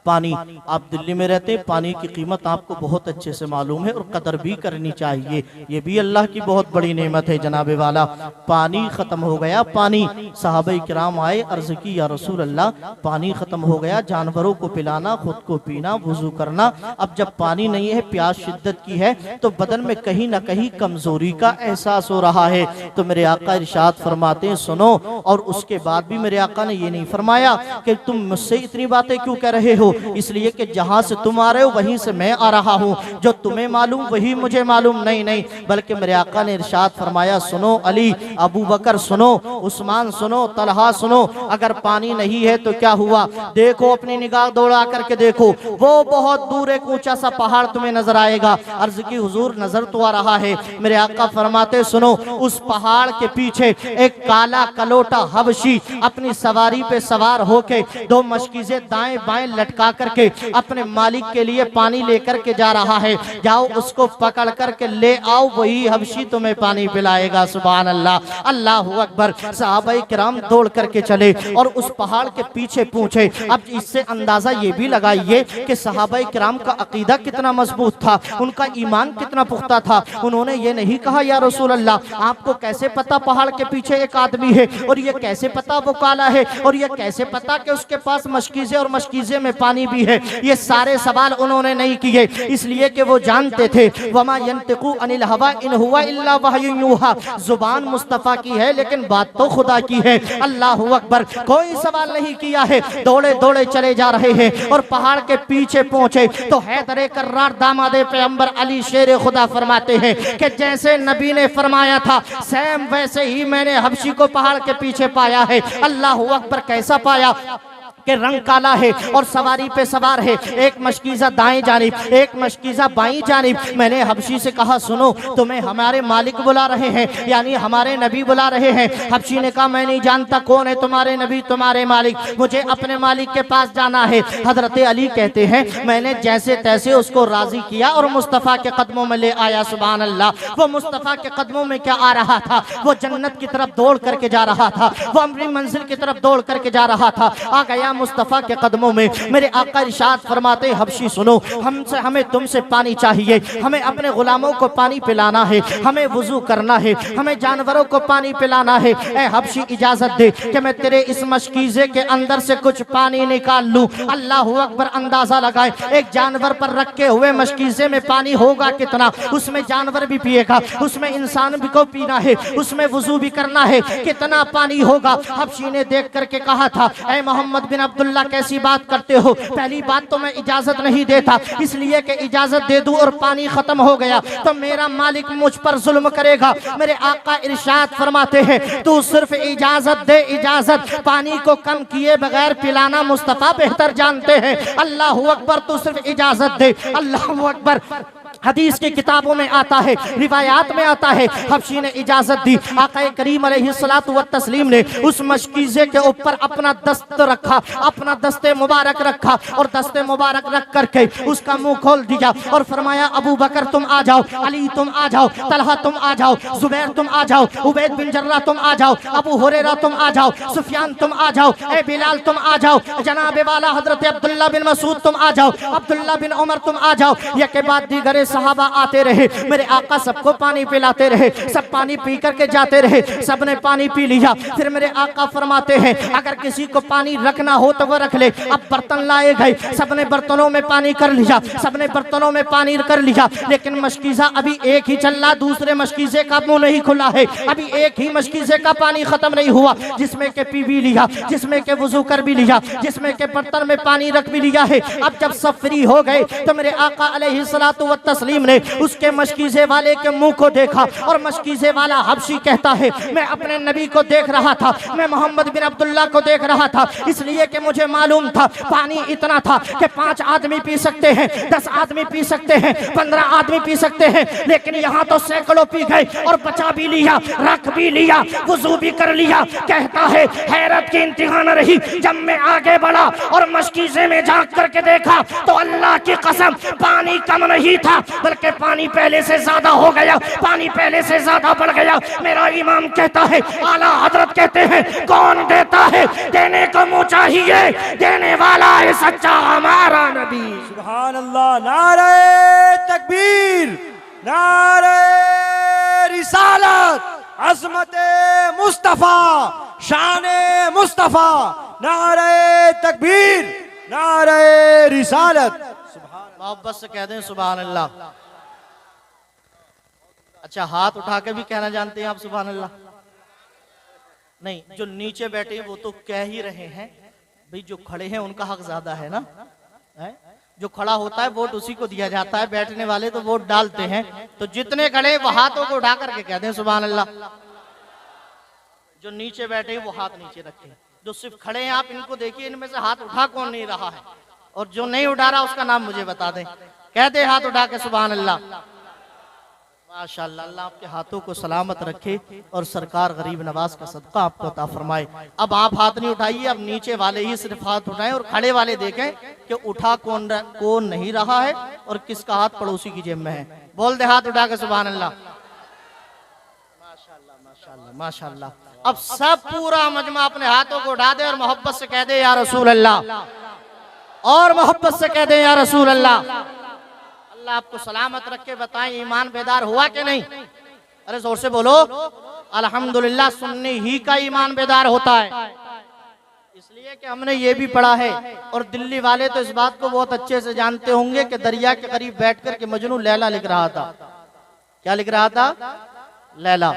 पानी। आप दिल्ली में रहते हैं, पानी की कीमत आपको बहुत अच्छे से मालूम है और कदर भी करनी चाहिए। ये भी अल्लाह की बहुत बड़ी नेमत है जनाबे वाला। पानी खत्म हो गया। पानी, सहाबा किराम आए, अर्ज की या रसूल अल्लाह पानी खत्म हो गया, जानवरों को पिलाना, खुद को पीना, वुजू करना। अब जब पानी नहीं है, प्यास शिद्दत की है, तो बदन में कहीं ना कहीं कमजोरी का एहसास हो रहा है। तो मेरे आका इरशाद फरमाते हैं सुनो। और उसके बाद भी मेरे आका ने ये नहीं फरमाया कि तुम मुझसे इतनी बातें क्यों कह रहे हो, इसलिए कि जहां से तुम आ रहे हो वहीं से मैं आ रहा हूं, जो तुम्हें मालूम वही मुझे मालूम नहीं। नहीं, बल्कि मेरे आका ने इरशाद फरमाया सुनो अली, अबू बकर सुनो, उस्मान सुनो, तलहा सुनो, अगर पानी नहीं है तो क्या हुआ? देखो, अपनी निगाह दौड़ा करके देखो, वो बहुत दूर एक ऊंचा सा पहाड़ तुम्हें नजर आएगा। अर्ज की हुजूर नजर तो आ रहा है। मेरे आका फरमाते सुनो, उस पहाड़ के पीछे एक काला कलोटा हबशी अपनी सवारी पे सवार होके दो मशकीज़ें दाएं बाएं लटका करके अपने मालिक के लिए पानी लेकर के जा रहा है। जाओ उसको पकड़ करके ले आओ, वही हबशी तुम्हें पानी पिलाएगा। सुभान अल्लाह, अल्लाह अकबर। सहाबाए किराम दौड़ करके चले और उस पहाड़ के पीछे पूछे। अब इससे अंदाजा ये भी लगाइए कि सहाबाए किराम का अकीदा कितना मजबूत था, उनका ईमान कितना पुख्ता था। उन्होंने ये नहीं कहा या रसूल अल्लाह आपको कैसे पता पहाड़ के पीछे एक आदमी है, और ये कैसे पता वो काला है, और ये कैसे पता कि उसके पास मशकीज़ें और मशकीज़ें में पानी पानी भी है? ये सारे सवाल उन्होंने नहीं किए, इसलिए कि वो जानते थे वमा यंतिकु अनिल हवा इन हुवा इल्ला वहयुन यूहा, जुबान मुस्तफ़ा की है लेकिन बात तो खुदा की है। अल्लाहु अकबर। कोई सवाल नहीं किया है, दौड़े दौड़े चले जा रहे हैं और पहाड़ के पीछे पहुंचे तो हैदर कर्रार दामादे पैगंबर अली शेर खुदा फरमाते हैं कि जैसे नबी ने फरमाया था सेम वैसे ही मैंने हबशी को पहाड़ के पीछे पाया है। अल्लाहु अकबर। कैसा पाया कि रंग काला है और सवारी पे सवार है, एक मशकीज़ा दाएं जानिब एक मशकीज़ा बाईं जानिब। मैंने हबशी से कहा सुनो तुम्हें हमारे मालिक बुला रहे हैं, यानी हमारे नबी बुला रहे हैं। हबशी ने कहा मैं नहीं जानता कौन है तुम्हारे नबी तुम्हारे मालिक, मुझे अपने मालिक के पास जाना है। हजरत अली कहते हैं मैंने जैसे तैसे उसको राजी किया और मुस्तफ़ा के कदमों में ले आया। सुभान अल्लाह। वो मुस्तफ़ा के कदमों में क्या आ रहा था? वो जन्नत की तरफ दौड़ करके जा रहा था, वो अपनी मंजिल की तरफ दौड़ करके जा रहा था। आ गया मुस्तफ़ा के कदमों में। मेरे आका इरशाद फरमाते हबशी सुनो हमसे हमें तुमसे पानी चाहिए, हमें अपने गुलामों को पानी पिलाना है, हमें वुजू करना है, हमें जानवरों को पानी पिलाना है। ए हबशी इजाजत दे कि मैं तेरे इस मशकीज़े के अंदर से कुछ पानी निकाल लूं। अल्लाह अकबर। अंदाजा लगाए एक जानवर पर रखे हुए मशकीज़े में पानी होगा कितना, उसमें जानवर भी पिएगा, उसमें इंसान भी को पीना है, उसमें वुजू भी करना है, कितना पानी होगा। हबशी ने देख करके कहा था ए मोहम्मद बिन अब्दुल्ला कैसी बात करते हो, पहली बात तो मैं इजाजत नहीं देता, इसलिए कि इजाजत दे दूं और पानी खत्म हो गया तो मेरा मालिक मुझ पर जुल्म करेगा। मेरे आका इरशाद फरमाते हैं तू सिर्फ इजाजत दे, इजाजत। पानी को कम किए बगैर पिलाना मुस्तफ़ा बेहतर जानते हैं। अल्लाह अकबर। तू सिर्फ इजाजत दे। अल्लाह अकबर। हदीस की किताबों में आता है, रिवायात में आता है हबशी ने इजाजत दी। आका करीम अलैहिस्सलातु व तस्लीम ने उस मशकीज़े के ऊपर अपना दस्त रखा, अपना दस्ते मुबारक रखा और दस्ते मुबारक रख करके उसका मुंह खोल दिया और फरमाया अबू बकर तुम आ जाओ, अली तुम आ जाओ, तलहा तुम आ जाओ, जुबैर तुम आ जाओ, उबैद बिन जर्रा तुम आ जाओ, अबू हुरैरा तुम आ जाओ, सुफियान तुम आ जाओ, ए बिलाल तुम आ जाओ, जनाबे वाला हजरत अब्दुल्ला बिन मसूद तुम आ जाओ, अब्दुल्ला बिन उमर तुम आ जाओ। यह के बाद दीगरे सहाबा आते रहे, मेरे आका सबको पानी पिलाते रहे, सब पानी पी करके जाते रहे, सबने पानी पी लिया। फिर मेरे आका फरमाते हैं अगर किसी को पानी रखना हो तो वो रख ले। अब बर्तन लाए गए, सबने बर्तनों में पानी कर लिया, सबने बर्तनों में पानी कर लिया, लेकिन मशकीज़ा अभी एक ही चल रहा, दूसरे मशकीज़े का मुंह नहीं खुला है, अभी एक ही मशकीज़े का पानी खत्म नहीं हुआ, जिसमें के पी भी लिया, जिसमें के वुजू कर भी लिया, जिसमें के बर्तन में पानी रख भी लिया है। अब जब सब फ्री हो गए तो मेरे आका अलैहिस्सलातु व तस्लीम ने उसके मशकीज़े वाले के मुंह को देखा और मशकीज़े वाला हबशी कहता है मैं अपने नबी को देख रहा था, मैं मोहम्मद बिन अब्दुल्ला को देख रहा था, इसलिए कि मुझे मालूम था पानी इतना था कि 5 आदमी पी सकते हैं, 10 आदमी पी सकते हैं, 15 आदमी पी सकते हैं, लेकिन यहाँ तो सैकड़ों पी गए और बचा भी लिया, रख भी लिया, वुजू भी कर लिया। कहता है हैरत की इंतहा न रही जब मैं आगे बढ़ा और मशकीज़े में झांक करके देखा तो अल्लाह की कसम पानी कम नहीं था बल्कि पानी पहले से ज्यादा हो गया, पानी पहले से ज्यादा बढ़ गया। मेरा इमाम कहता है आला हजरत कहते हैं कौन देता है, देने को मुँह चाहिए, देने वाला है सच्चा हमारा नबी। सुभान अल्लाह। नारे तकबीर, नारे रिसालत, अज़मते मुस्तफ़ा, शाने मुस्तफ़ा, नारे तकबीर, नारे रिसालत। मोहब्बत से कह दें सुभान अल्लाह। अच्छा हाथ उठा के भी कहना जानते हैं आप सुभान अल्लाह? नहीं, जो नीचे बैठे हैं वो तो कह ही रहे हैं भाई, जो खड़े हैं उनका हक ज्यादा है ना है? जो खड़ा होता है वोट उसी को दिया जाता है, बैठने वाले तो वोट डालते हैं। तो जितने खड़े वो हाथों को उठा करके कहते हैं सुभान अल्लाह। जो नीचे बैठे हैं वो हाथ नीचे रखे, जो सिर्फ खड़े हैं आप इनको देखिए, इनमें से हाथ उठा कौन नहीं रहा है, और जो नहीं उठा रहा उसका नाम मुझे बता दें। कहते हाथ उठा के सुभान अल्लाह। माशाअल्लाह, अल्लाह आपके हाथों को सलामत रखे और सरकार गरीब नवाज का सदका आपको अता फरमाए। अब आप हाथ नहीं उठाइए, अब नीचे वाले ही सिर्फ हाथ उठाएं और खड़े वाले देखें कि उठा कौन नहीं रहा है और किसका हाथ पड़ोसी की जेब में है। बोल दे हाथ उठा के सुभान अल्लाह। माशाअल्लाह माशाअल्लाह माशाअल्लाह। अब सब पूरा मजमा अपने हाथों को उठा दे और मोहब्बत से कह दे या रसूल अल्लाह, और मोहब्बत से कह दे या रसूल अल्लाह। अल्लाह आपको सलामत रख के बताएं ईमान बेदार हुआ कि नहीं? अरे जोर से बोलो अल्हम्दुलिल्लाह। सुन्नी ही का ईमान बेदार होता है, इसलिए कि हमने ये भी पढ़ा है, और दिल्ली वाले तो इस बात को बहुत अच्छे से जानते होंगे कि दरिया के करीब बैठकर के मजनू लैला लिख रहा था। क्या लिख रहा था? लैला।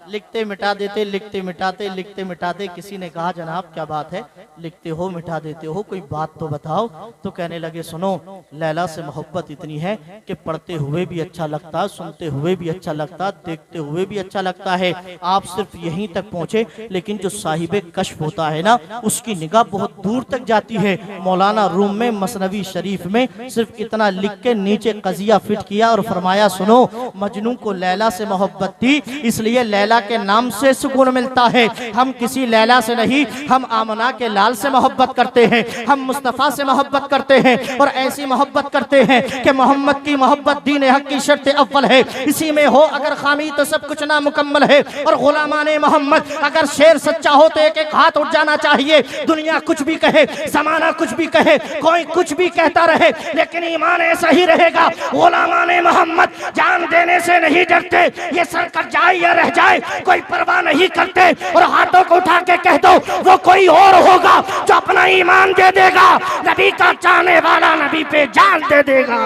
लिखते मिटा देते, लिखते मिटाते, लिखते मिटाते। किसी ने कहा जनाब क्या बात है, लिखते हो मिटा देते हो, कोई बात तो बताओ। तो कहने लगे सुनो, लैला से मोहब्बत इतनी है कि पढ़ते हुए भी अच्छा लगता, सुनते हुए भी अच्छा लगता, देखते हुए भी अच्छा लगता है। आप सिर्फ यहीं तक पहुंचे, लेकिन जो साहिबे कश्फ होता है ना, उसकी निगाह बहुत दूर तक जाती है। मौलाना रूम में मसनवी शरीफ में सिर्फ इतना लिख के नीचे कजिया फिट किया और फरमाया सुनो, मजनू को लैला से मोहब्बत थी, इसलिए लैला के नाम से सुकून मिलता है। हम किसी लैला से नहीं, हम आमना के लाल से मोहब्बत करते हैं, हम मुस्तफा से मोहब्बत करते हैं, और ऐसी मोहब्बत करते हैं कि मोहम्मद की मोहब्बत दीन हक की शर्त अव्वल है। इसी में हो अगर खामी तो सब कुछ नामुकम्मल है। और गुलामाने मोहम्मद, अगर शेर सच्चा हो तो एक एक हाथ उठ जाना चाहिए। दुनिया कुछ भी कहे, जमाना कुछ भी कहे, कोई कुछ भी कहता रहे, लेकिन ईमान ऐसा ही रहेगा। गुलामाने मोहम्मद जान देने से नहीं डरते, ये सर कट जाए या रह जाए कोई परवाह नहीं करते। और हाथों को उठा के कह दो वो कोई और होगा जो अपना ईमान दे देगा, नबी का चाहने वाला नबी पे जान दे देगा।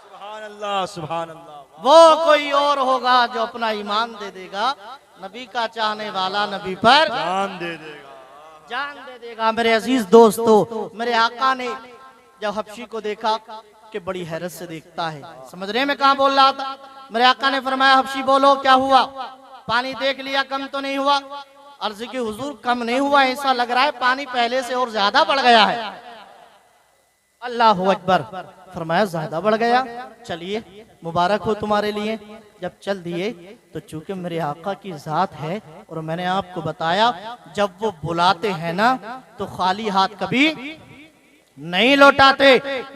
सुभान अल्लाह, सुभान अल्लाह। वो कोई और होगा जो अपना ईमान दे देगा, नबी का चाहने वाला नबी पर जान दे देगा, जान दे देगा। मेरे अजीज दोस्तों, मेरे आका ने जब हबशी को देखा कि बड़ी हैरत से देखता है, समझने में कहाँ बोल रहा था। मेरे आका ने फरमाया हबशी बोलो क्या हुआ, पानी देख लिया कम तो नहीं हुआ? अर्ज की हुजूर कम नहीं हुआ, ऐसा लग रहा है पानी पहले से और ज्यादा बढ़ गया है। अल्लाह अकबर। फरमाया ज्यादा बढ़ गया, चलिए मुबारक हो तुम्हारे लिए। जब चल दिए तो चूंकि मेरे आका की जात है, और मैंने आपको बताया जब वो बुलाते हैं ना तो खाली हाथ कभी नहीं लौटाते।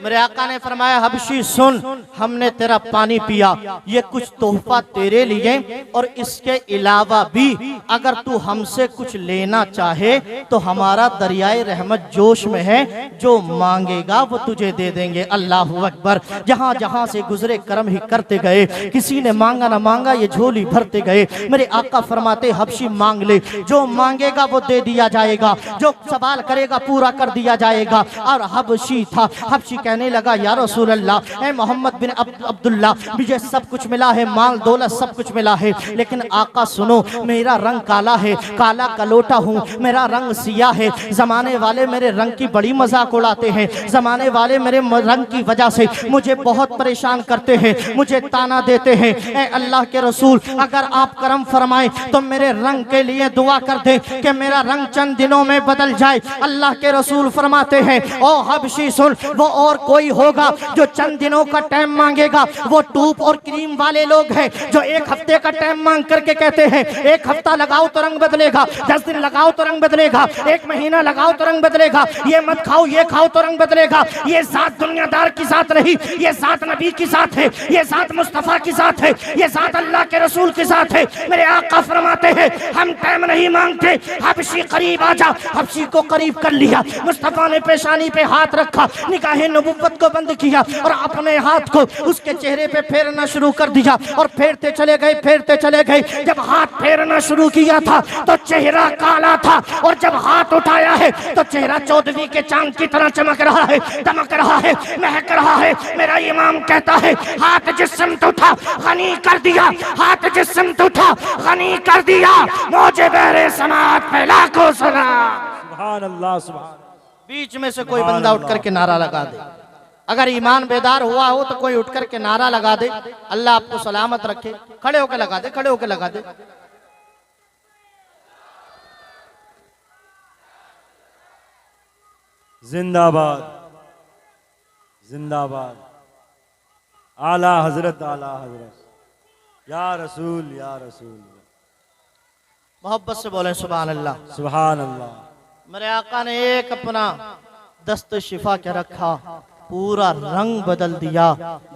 मेरे आका ने फरमाया हबशी सुन, हमने तेरा पानी पिया, ये कुछ तोहफा तेरे लिए, और इसके अलावा भी अगर तू हमसे कुछ लेना चाहे तो हमारा दरियाए रहमत जोश में है, जो मांगेगा वो तुझे दे देंगे। अल्लाह अकबर। जहाँ जहाँ से गुजरे कर्म ही करते गए, किसी ने मांगा ना मांगा ये झोली भरते गए। मेरे आका फरमाते हबशी मांग ले, जो मांगेगा वो दे दिया जाएगा, जो सवाल करेगा पूरा कर दिया जाएगा। और हबशी था, हबशी कहने लगा या रसूल अल्लाह, ए मोहम्मद बिन अब्दुल्ला, मुझे सब कुछ मिला है, माल दौलत सब कुछ मिला है, लेकिन आका सुनो मेरा रंग काला है, काला कलोटा हूँ, मेरा रंग सिया है। जमाने वाले मेरे रंग की बड़ी मजाक उड़ाते हैं, जमाने वाले मेरे रंग की वजह से मुझे बहुत परेशान करते हैं, मुझे ताना देते हैं। ए अल्लाह के रसूल, अगर आप करम फरमाएं तो मेरे रंग के लिए दुआ कर दे कि मेरा रंग चंद दिनों में बदल जाए। अल्लाह के रसूल फरमाते हैं ओ हबशी सुन, वो और कोई होगा जो चंद दिनों का टाइम मांगेगा, वो टूप और क्रीम वाले लोग हैं जो एक हफ्ते का टाइम मांग करके कहते हैं एक हफ्ता लगाओ तो रंग बदलेगा, 10 दिन लगाओ तो रंग बदलेगा, 1 महीना लगाओ तो रंग बदलेगा, ये मत खाओ ये खाओ तो रंग बदलेगा। ये साथ दुनियादार की साथ नहीं, ये साथ नबी की साथ है, ये साथ मुस्तफा की साथ है, ये साथ अल्लाह के रसूल के साथ है। मेरे आका फरमाते हैं हम टाइम नहीं मांगते, हबशी करीब आ जा। हबशी को करीब कर लिया, मुस्तफा ने पेशानी पे हाथ रखा, निगाहे नबुव्वत को बंद किया और अपने हाथ को उसके चेहरे पे फेरना शुरू कर दिया, और फेरते चले गए, फेरते चले गए। जब हाथ फेरना शुरू किया था तो चेहरा काला था, और जब हाथ उठाया है तो चेहरा चौदहवीं के चांद की तरह चमक रहा है, दमक रहा है, महक रहा है। मेरा इमाम कहता है हाथ जिस्म तो उठा गनी कर दिया, हाथ जिस्म तो उठा गनी कर दिया, मौजे बहरे समात फैला को सुना। सुभान अल्लाह, सुभान। बीच में से कोई बंदा उठ करके नारा लगा दे, अगर ईमान बेदार हुआ हो तो कोई उठ करके नारा लगा दे, अल्लाह आपको सलामत रखे। खड़े होकर लगा दे, खड़े होकर लगा दे। जिंदाबाद, जिंदाबाद। आला हजरत, आला हजरत, या रसूल, या रसूल। मोहब्बत से बोले सुभान अल्लाह, सुभान अल्लाह। मेरे आका ने एक अपना दस्त शिफा के रखा, पूरा रंग बदल दिया।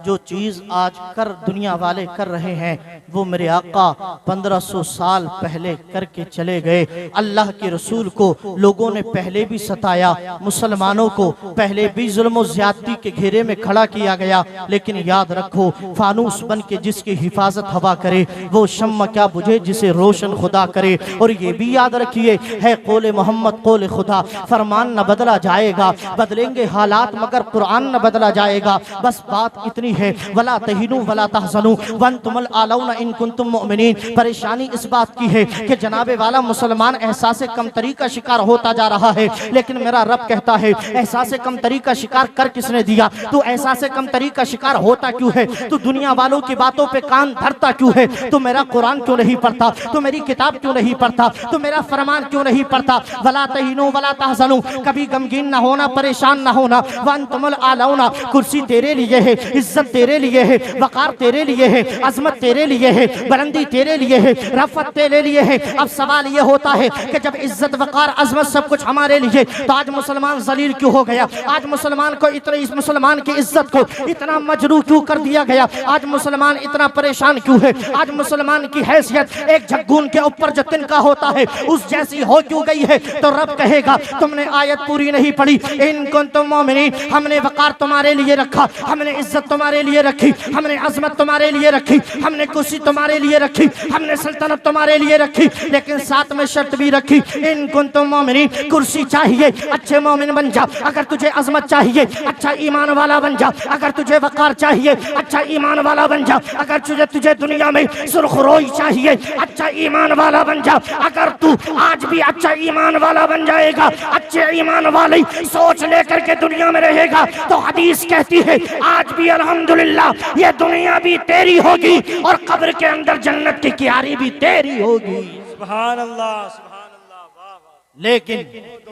जो चीज आज कर दुनिया वाले कर रहे हैं वो मेरे आका 1500 साल पहले करके चले गए। अल्लाह के रसूल को लोगों ने पहले भी सताया, मुसलमानों को पहले भी जुल्म ज्यादती के घेरे में खड़ा किया गया, लेकिन याद रखो फानूस बन के जिसकी हिफाजत हवा करे वो शम्मा क्या बुझे जिसे रोशन खुदा करे। और ये भी याद रखिए है कौले मोहम्मद कौले खुदा, फरमान न बदला जाएगा, बदलेंगे हालात मगर कुरान न बदला जाएगा। बस बात इतनी है वला तहीनु वला तहज़नु वअंतुमुल आलौना इन कुंतुम मुमिनीन। परेशानी इस बात की है कि जनाबे वाला मुसलमान एहसास कमतरी का शिकार होता जा रहा है, लेकिन मेरा रब कहता है एहसास कमतरी का शिकार कर किसने दिया? तू एहसास कमतरी का शिकार होता क्यों है? तू दुनिया वालों की बातों पे कान धरता क्यों है? तू मेरा कुरान क्यों नहीं पढ़ता? तू मेरी किताब क्यों नहीं पढ़ता? तू मेरा फरमान क्यों नहीं पढ़ता? वला तहीनु वला तहज़नु, कभी गमगीन ना होना, परेशान ना होना। वअंतुमुल आलौना, कुर्सी तेरे लिए है, इज्जत तेरे लिए है, वकार तेरे लिए है, अजमत तेरे लिए है, बुलंदी तेरे लिए है, रफ़त तेरे लिए है। अब सवाल ये होता है कि जब इज्जत वकार अजमत सब कुछ हमारे लिए, तो आज मुसलमान जलील क्यों हो गया? आज मुसलमान को इतने, इस मुसलमान की इज्जत को इतना मजरू क्यों कर दिया गया? आज मुसलमान इतना परेशान क्यों है? आज मुसलमान की हैसियत एक झग्गून के ऊपर जो तिनका होता है उस जैसी हो क्यों गई है? तो रब कहेगा तुमने आयत पूरी नहीं पढ़ी। इन कुंतुम मोमिनीन, हमने वकार तुम्हारे लिए रखा, हमने इज्जत तुम्हारे लिए रखी, हमने अजमत तुम्हारे लिए रखी, हमने कुर्सी तुम्हारे लिए रखी, हमने सल्तनत तुम्हारे लिए रखी, लेकिन साथ में शर्त भी रखी इन कुंतुम मोमिनीन, कुर्सी चाहिए अच्छे मोमिन बन जा, अगर तुझे अजमत चाहिए अच्छा ईमान वाला बन जा, अगर तुझे वकार चाहिए अच्छा ईमान वाला बन जा, अगर तुझे दुनिया में सुरखरोई चाहिए अच्छा ईमान वाला बन जा। अगर तू आज भी अच्छा ईमान वाला बन जाएगा, अच्छे ईमान वाली सोच लेकर के दुनिया में रहेगा, तो हदीस कहती है आज भी अल्हम्दुलिल्लाह ये दुनिया भी तेरी होगी और कब्र के अंदर जन्नत की क्यारी भी तेरी होगी। सुभान अल्लाह, सुभान अल्लाह, वाह वाह। लेकिन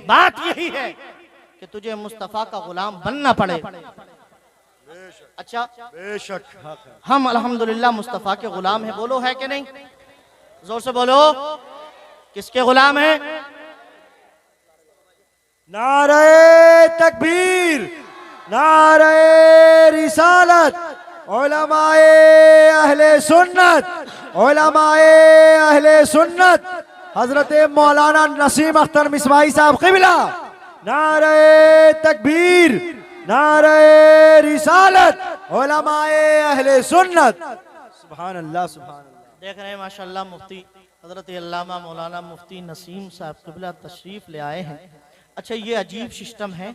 बात यही है कि तुझे मुस्तफा का गुलाम बनना पड़े। अच्छा बेशक हम अल्हम्दुलिल्लाह मुस्तफा के गुलाम हैं, बोलो है कि नहीं? जोर से बोलो, किसके गुलाम है? नारे तकबीर, नारे रिसालत, उलमाए अहले सुन्नत, उलमाए अहले सुन्नत हजरत मौलाना नसीम अख्तर मिसवाई साहब क़िबला। नारे तकबीर, नारे रिसालत, उलमाए अहले सुन्नत। सुभान अल्लाह, सुभान अल्लाह। देख रहे हैं माशाअल्लाह मुफ्ती हजरत अल्लामा मौलाना मुफ्ती नसीम साहब क़िबला तशरीफ ले आए हैं। अच्छा ये अजीब सिस्टम है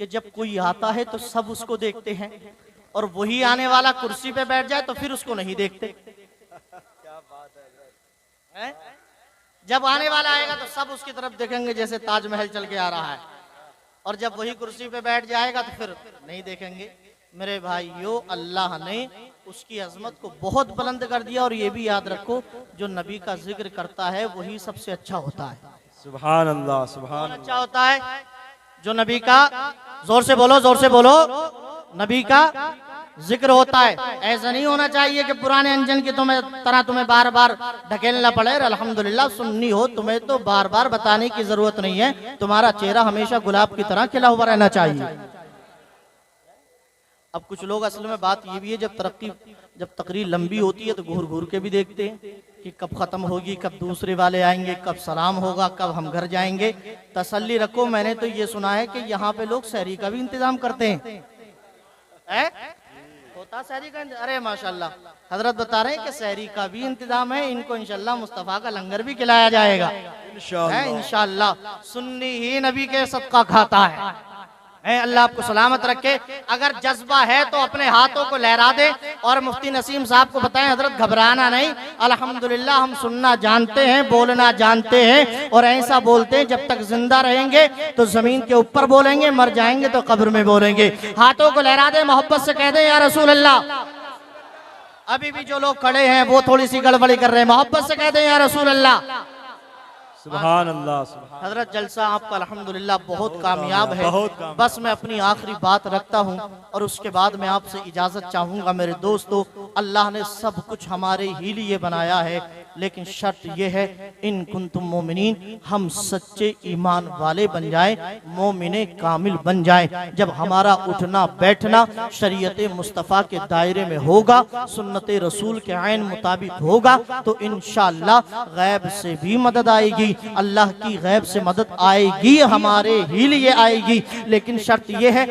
कि जब कोई आता है तो सब उसको देखते हैं और वही आने वाला कुर्सी पे बैठ जाए तो फिर उसको नहीं देखते। क्या बात है? जब आने वाला आएगा तो सब उसकी तरफ देखेंगे जैसे ताजमहल चल के आ रहा है, और जब वही कुर्सी पे बैठ जाएगा तो फिर नहीं देखेंगे। मेरे भाइयों, अल्लाह ने उसकी अजमत को बहुत बुलंद कर दिया, और ये भी याद रखो जो नबी का जिक्र करता है वही सबसे अच्छा होता है। सुभान अल्लाह, सुभान अच्छा होता है जो नबी का, जोर से बोलो, जोर से बोलो, नबी का जिक्र होता है। ऐसा नहीं होना चाहिए कि पुराने अंजन की तुम्हें बार बार ढकेलना पड़े। अल्हम्दुलिल्लाह सुन्नी हो, तुम्हें तो बार बार बताने की जरूरत नहीं है, तुम्हारा चेहरा हमेशा गुलाब की तरह खिला हुआ रहना चाहिए। अब कुछ लोग असल में बात ये भी है, जब तकरीर लंबी होती है तो घूर घूर के भी देखते हैं कि कब खत्म होगी, कब दूसरे वाले आएंगे, कब सलाम होगा, कब हम घर जाएंगे। तसल्ली रखो, मैंने तो ये सुना है कि यहाँ पे लोग सहरी का भी इंतजाम करते हैं। होता सहरी का? अरे माशाल्लाह, हजरत बता रहे हैं कि सहरी का भी इंतजाम है, इनको इंशाल्लाह मुस्तफा का लंगर भी खिलाया जाएगा इंशाल्लाह। सुन्नी ही नबी के सदका खाता है। अल्लाह आपको सलामत रखे। अगर जज्बा है तो अपने हाथों को लहरा दे और मुफ्ती नसीम साहब को बताएं हजरत घबराना नहीं, अल्हम्दुलिल्लाह हम सुनना जानते हैं, बोलना जानते हैं, और ऐसा बोलते हैं जब तक जिंदा रहेंगे तो जमीन के ऊपर बोलेंगे, मर जाएंगे तो कब्र में बोलेंगे। हाथों को लहरा दे, मोहब्बत से कह दे या रसूल अल्लाह। अभी भी जो लोग खड़े हैं वो थोड़ी सी गड़बड़ी कर रहे हैं, मोहब्बत से कह दे या रसूल अल्लाह। सुभान अल्लाह सुभान हजरत जलसा आपका अल्हम्दुलिल्लाह बहुत कामयाब है। बहुत कामयाब। बस मैं अपनी आखिरी बात रखता हूँ और उसके बाद मैं आपसे इजाजत चाहूंगा। मेरे दोस्तों, अल्लाह ने सब कुछ हमारे ही लिए बनाया है, लेकिन शर्त यह है इन कुंतुम मोमिनीन, हम सच्चे ईमान वाले बन जाए, मोमिने कामिल बन जाए। जब हमारा उठना बैठना शरीयत मुस्तफ़ा के दायरे में होगा, सुन्नत रसूल के आइन मुताबिक होगा, तो इंशाअल्लाह गैब से भी मदद आएगी, अल्लाह की गैब से मदद आएगी, हमारे ही लिए आएगी। लेकिन शर्त यह है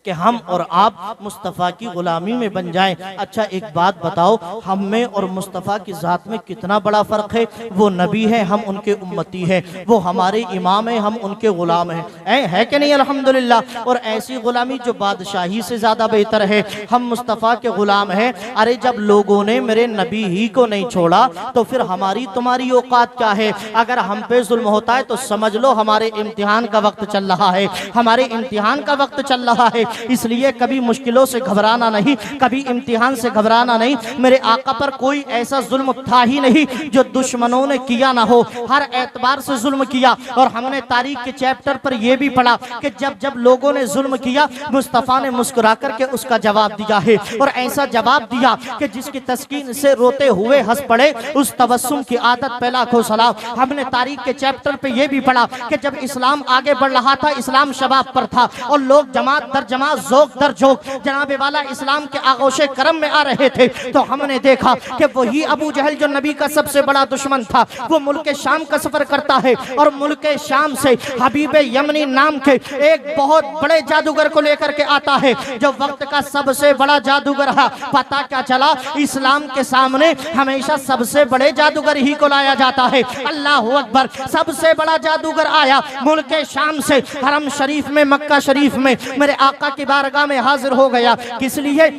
कि हम और आप मुस्तफ़ा की गुलामी में बन जाएं। अच्छा एक बात बताओ, हम में और मुस्तफ़ा की ज़ात में कितना बड़ा फ़र्क है। वो नबी है, हम उनके उम्मती हैं, वो हमारे इमाम हैं, हम उनके ग़ुलाम हैं, है कि नहीं अल्हम्दुलिल्लाह। और ऐसी ग़ुलामी जो बादशाही से ज़्यादा बेहतर है, हम मुस्तफ़ा के ग़ुलाम हैं। अरे जब लोगों ने मेरे नबी ही को नहीं छोड़ा तो फिर हमारी तुम्हारी औकात क्या है। अगर हम पे जुल्म होता है तो समझ लो हमारे इम्तिहान का वक्त चल रहा है, हमारे इम्तिहान का वक्त चल रहा है। इसलिए कभी मुश्किलों से घबराना नहीं, कभी इम्तिहान से घबराना नहीं। मेरे आका पर कोई ऐसा जुल्म था ही नहीं जो दुश्मनों ने किया ना हो, हर एतबार से जुल्म किया। और हमने तारीख के चैप्टर पर यह भी पढ़ा कि जब जब लोगों ने जुल्म किया, मुस्तफ़ा ने मुस्कुरा करके उसका जवाब दिया है, और ऐसा जवाब दिया कि जिसकी तस्कीन से रोते हुए हंस पड़े, उस तबस्सुम की आदत पे लाखों सलाम। हमने तारीख के चैप्टर पे यह भी पढ़ा कि जब इस्लाम आगे बढ़ रहा था, इस्लाम शबाब पर था और लोग जमात दर जमात जोक दर जोक जनाबे वाला इस्लाम के आगोशे करम में आ रहे थे, तो हमने देखा कि वही अबू जहल जो नबी का सबसे बड़ा दुश्मन था, वो मुल्क शाम का सफर करता है और मुल्क शाम से हबीब यमनी नाम के एक बहुत बड़े जादूगर को लेकर के आता है, जो वक्त का सबसे बड़ा जादूगर है। पता क्या चला, इस्लाम के सामने हमेशा सबसे बड़े जादूगर ही को लाया जाता है। अल्लाह अकबर, सबसे बड़ा जादूगर आया मुल्क शाम से हरम शरीफ में, मक्का शरीफ में मेरे आका की बारगाह में हाजिर हो गया। किस लिए?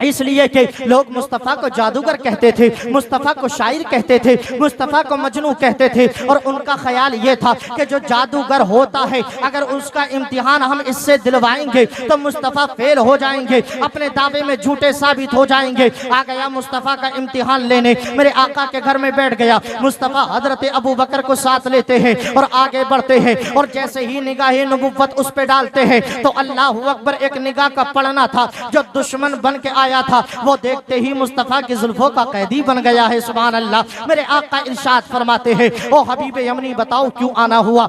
इसलिए कि लोग मुस्तफ़ा को जादूगर कहते थे, मुस्तफ़ा को शायर कहते थे, मुस्तफ़ा को मजनू कहते थे, और उनका ख्याल ये था कि जो जादूगर होता है अगर उसका इम्तिहान हम इससे दिलवाएंगे तो मुस्तफ़ा फेल हो जाएंगे, अपने दावे में झूठे साबित हो जाएंगे। आ गया मुस्तफ़ा का इम्तिहान लेने, मेरे आका के घर में बैठ गया। मुस्तफ़ा हजरत अबू बकर को साथ लेते हैं और आगे बढ़ते हैं, और जैसे ही निगाह नबुव्वत उस पे डालते हैं तो अल्लाह अकबर, एक निगाह का पढ़ना था जो दुश्मन बन के आया था, वो देखते ही मुस्तफ़ा की जुल्फों का कैदी बन गया है। सुभान अल्लाह। मेरे आका इरशाद फरमाते हैं, ओ हबीब यमनी बताओ क्यों आना हुआ,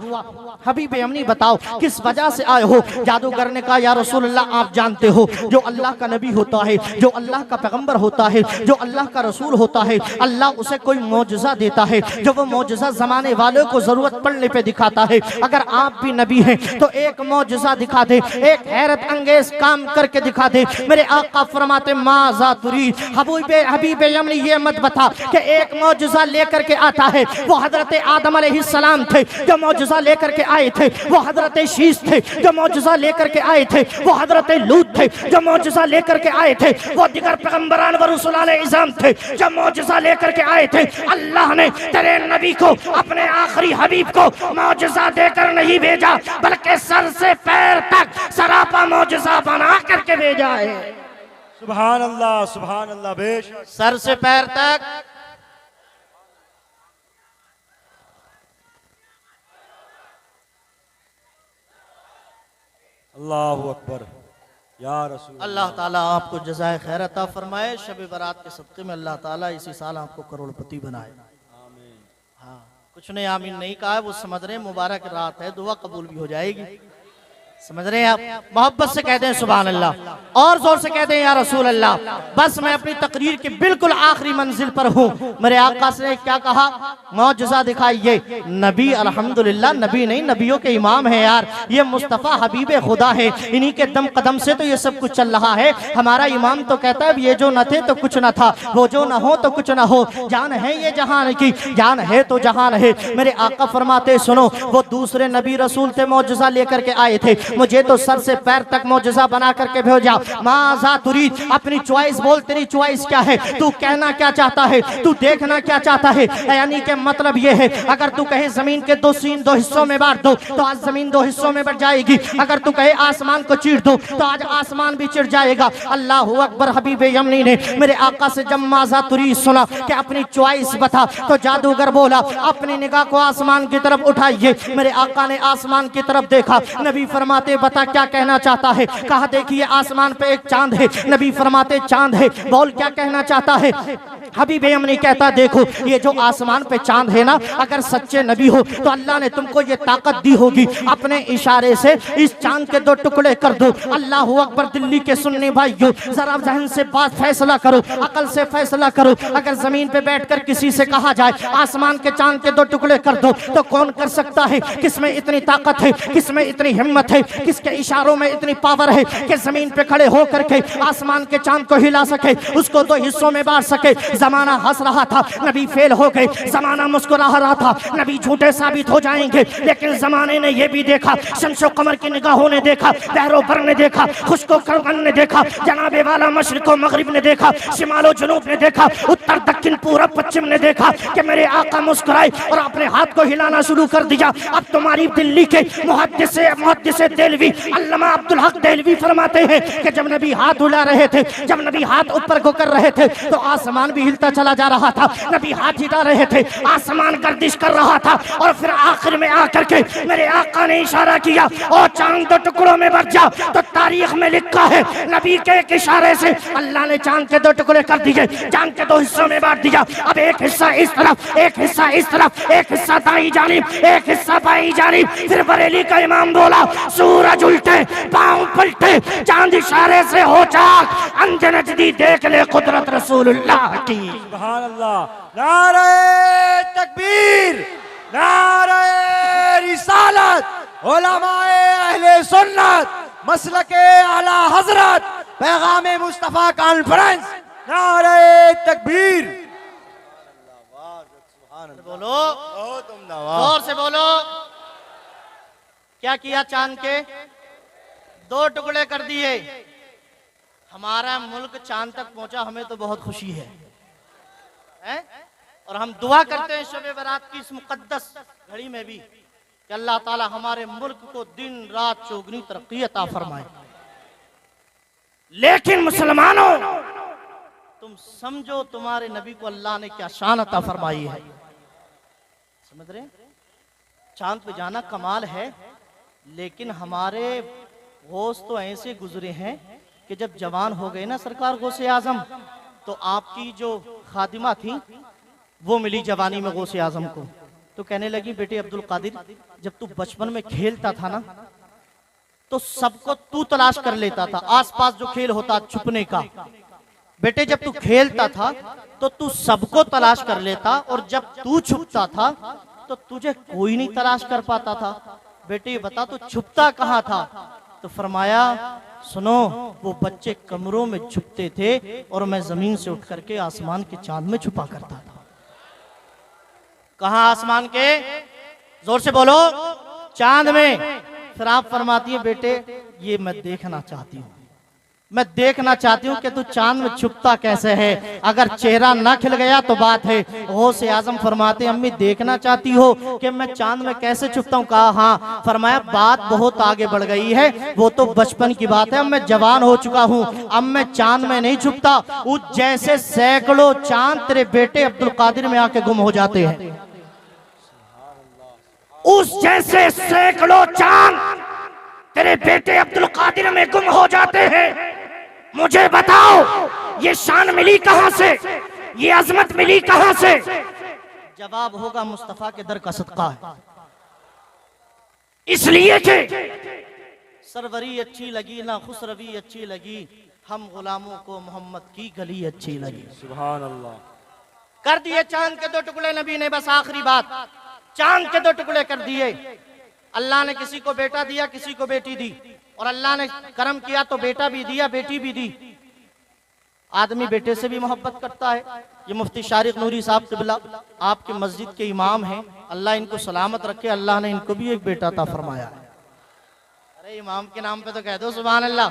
हबीब यमनी बताओ किस वजह से आए हो। जादूगर ने कहा, या रसूल अल्लाह आप जानते हो जो अल्लाह का नबी होता है, जो अल्लाह का पैगंबर होता है, जो अल्लाह का रसूल होता है, अल्लाह उसे कोई मौजज़ा देता है, जो वो मौजज़ा ज़माने वालों को जरूरत पड़ने पे दिखाता है। अगर आप भी नबी हैं तो एक मौजज़ा दिखा दे, एक हैरत अंगेज काम करके दिखा दे। मेरे आका फरमाते, माज़ा तुरीद, हबीब यमनी ये मत बता कि एक मौजज़ा लेकर के आता है। वो हजरत आदम अलैहिस्सलाम थे जो मौजज़ा लेकर के आए थे, वो हजरत शीश थे जो मौजज़ा लेकर के आए थे, वो हजरत लूत थे जो मौजज़ा लेकर के आए थे, वो दिगर पैगंबरान व रसूल अलैहिस्सलाम थे जो मौजज़ा लेकर के आए थे। अल्लाह ने तेरे नबी को, अपने आखिरी हबीब को मौजज़ा देकर नहीं भेजा, बल्कि सर से पैर तक सरापा मौजज़ा बना करके भेजा है। सुभान अल्लाह बेश, सर से पैर तक। अल्लाहु अकबर, या रसूल। अल्लाह ताला आपको जज़ाए खैर अता फरमाए। शब बारात के सदक़े में अल्लाह ताला इसी साल आपको करोड़पति बनाए। आमीन। हाँ, कुछ ने आमीन नहीं कहा है, वो समझ रहे हैं मुबारक रात है, दुआ कबूल भी हो जाएगी। समझ रहे हैं आप? मोहब्बत से कहते हैं सुभान अल्लाह, और जोर से कहते हैं या रसूल अल्लाह। बस मैं अपनी तकरीर की बिल्कुल आखिरी मंजिल पर हूँ। मेरे आका से क्या कहा, मौजज़ा दिखाइए। नबी अल्हम्दुलिल्लाह, नबी नहीं नबियों के इमाम है यार, ये मुस्तफ़ा हबीब खुदा है, इन्हीं के दम कदम से तो ये सब कुछ चल रहा है। हमारा इमाम तो कहता है ये जो न थे तो कुछ न था, वो जो न हो तो कुछ न हो, जान है ये जहान की, जान है तो जहान है। मेरे आका फरमाते सुनो, वो दूसरे नबी रसूल थे, मौजज़ा लेकर के आए थे, मुझे तो सर से पैर तक मौजज़ा बना करके भेजा। माज़ा तुरीद, अपनी चॉइस बोल, तेरी चॉइस क्या है, तू कहना क्या चाहता है, तू देखना क्या चाहता है। यानी कि मतलब ये है, अगर तू कहे जमीन के दो हिस्सों में बांट दो तो आज जमीन दो हिस्सों में बढ़ जाएगी। अगर तू कहे आसमान को चीर दो तो आज आसमान भी चिर जाएगा। अल्लाह अकबर। हबीब यमनी ने मेरे आका से जब माज़ा तुरीद सुना कि अपनी चॉइस बता, तो जादूगर बोला अपनी निगाह को आसमान की तरफ उठाइए। मेरे आका ने आसमान की तरफ देखा। नबी फरमाते बता क्या कहना चाहता है। कहा देखिए आसमान पे एक चांद है। नबी फरमाते चांद है, बोल क्या कहना चाहता है। हबीब यमनी कहता देखो ये जो आसमान पे चांद है ना, अगर सच्चे नबी हो तो अल्लाह ने तुमको ये ताकत दी होगी, अपने इशारे से इस चांद के दो टुकड़े कर दो। अल्लाह अकबर। दिल्ली के सुन्नी भाइयों, जरा जहन से बात फैसला करो, अकल से फैसला करो। अगर जमीन पे बैठकर किसी से कहा जाए आसमान के चांद के दो टुकड़े कर दो, तो कौन कर सकता है? किसमें इतनी ताकत है, किसमें इतनी हिम्मत है, किसके इशारों में इतनी पावर है कि जमीन पे खड़े होकर के आसमान के चांद को हिला सके, उसको दो हिस्सों में बांट सके। जमाना हंस रहा था, नबी फेल हो गए। जमाना मुस्कुरा रहा था, नबी झूठे साबित हो जाएंगे। लेकिन जमाने ने यह भी देखा, शम्सो कमर की निगाहों ने देखा, बहरो बर ने देखा, खुशको करवन ने देखा, जनाबे वाला मशरिको मगरिब ने देखा, शिमालो जुनूब ने देखा, उत्तर दक्षिण पूरब पश्चिम ने देखा कि मेरे आका मुस्कुराए और अपने हाथ को हिलाना शुरू कर दिया। अब तुम्हारी दिल्ली के मुहद्दिस देलवी अल्लामा अब्दुल हक देलवी फरमाते हैं कि जब नबी हाथ हिला रहे थे, जब नबी हाथ ऊपर को कर रहे थे तो आसमान भी हिलता चला जा रहा था। नबी हाथ हिला रहे थे, आसमान गर्दिश कर रहा था। और फिर आखिर में आकर के मेरे आका ने इशारा किया और चांद दो टुकड़ों में बढ़ जा। तो तारीख में लिखा है नबी के एक इशारे से अल्लाह ने चांद के दो टुकड़े कर दिए, चांद के दो हिस्सों में बांट दिया। अब एक हिस्सा इस तरफ, एक हिस्सा इस तरफ, एक हिस्सा दाई जानिब, एक हिस्सा बाई जानिब। फिर बरेली का इमाम बोला सूरज उल्टे पांव पलटे, चांद इशारे से हो चाक, अंज नजदी देख ले कुदरत रसूलुल्लाह की। सुभान अल्लाह। नारे तकबीर, नारे रिसालत, उलमाए अहले सुन्नत, मसलके आला हजरत, पैगामे मुस्तफा कॉन्फ्रेंस। नारे तकबीर। बोलो, जोर से बोलो। क्या किया? चांद के दो टुकड़े कर दिए। हमारा मुल्क चांद तक पहुंचा, हमें तो बहुत खुशी है, और हम दुआ करते हैं शब बरात की इस मुकद्दस घड़ी में भी कि अल्लाह ताला हमारे मुल्क को दिन रात चौगुनी तरक्की अता फरमाए। लेकिन मुसलमानों, तुम समझो तुम्हारे नबी को अल्लाह ने क्या शान अता फरमाई है। समझ रहे? चांद पे जाना कमाल है, लेकिन हमारे गौस तो ऐसे गुजरे हैं कि जब जवान हो गए ना सरकार गौसे आजम, तो आपकी जो खादिमा थी वो मिली जवानी में गौसे आजम को, तो कहने लगी बेटे अब्दुल कादिर, जब तू बचपन में खेलता था ना तो सबको तू तलाश कर लेता था। आसपास जो खेल होता छुपने का, बेटे जब तू खेलता था तो तू सबको तलाश कर लेता, और जब तू छुपता था तो तुझे कोई नहीं तलाश कर पाता था। बेटे बता तू छुपता कहाँ था? तो फरमाया सुनो, वो बच्चे कमरों में छुपते थे और मैं जमीन से उठ करके आसमान के चांद में छुपा करता था। कहाँ? आसमान के, जोर से बोलो, चांद में। फिर आप फरमाती है बेटे ये मैं देखना चाहती हूँ, मैं देखना चाहती हूँ कि तू चांद में छुपता कैसे है। अगर चेहरा ना खिल गया तो बात है। गौसे आजम फरमाते अम्मी देखना चाहती हो कि मैं चांद में कैसे छुपता हूँ? कहा हाँ। फरमाया बात बहुत आगे बढ़ गई है, वो तो बचपन की बात है, अब मैं जवान हो चुका हूँ, अब मैं चांद में नहीं छुपता। उस जैसे सैकड़ों चांद तेरे बेटे अब्दुल कादिर में आके गुम हो जाते हैं। उस जैसे सैकड़ों चांद तेरे बेटे अब्दुल कादिर में गुम हो जाते हैं। मुझे बताओ ये शान मिली कहां से, ये अजमत मिली कहां से? जवाब होगा मुस्तफा के दर का सदका है। इसलिए कि सरवरी अच्छी लगी ना खुसरवी अच्छी लगी, हम गुलामों को मोहम्मद की गली अच्छी लगी। सुभान अल्लाह। कर दिए चांद के दो टुकड़े नबी ने, बस आखिरी बात, चांद के दो टुकड़े कर दिए। अल्लाह ने किसी को बेटा दिया, किसी को बेटी दी, और अल्लाह ने करम किया तो बेटा भी दिया, बेटी भी दी। आदमी बेटे से भी मोहब्बत करता है। ये मुफ्ती शारिक नूरी साहब क़िबला आपके मस्जिद के इमाम हैं, अल्लाह इनको सलामत रखे। अल्लाह ने इनको भी एक बेटा अता फरमाया है। अरे अरे इमाम के नाम पे तो कह दो सुभान अल्लाह।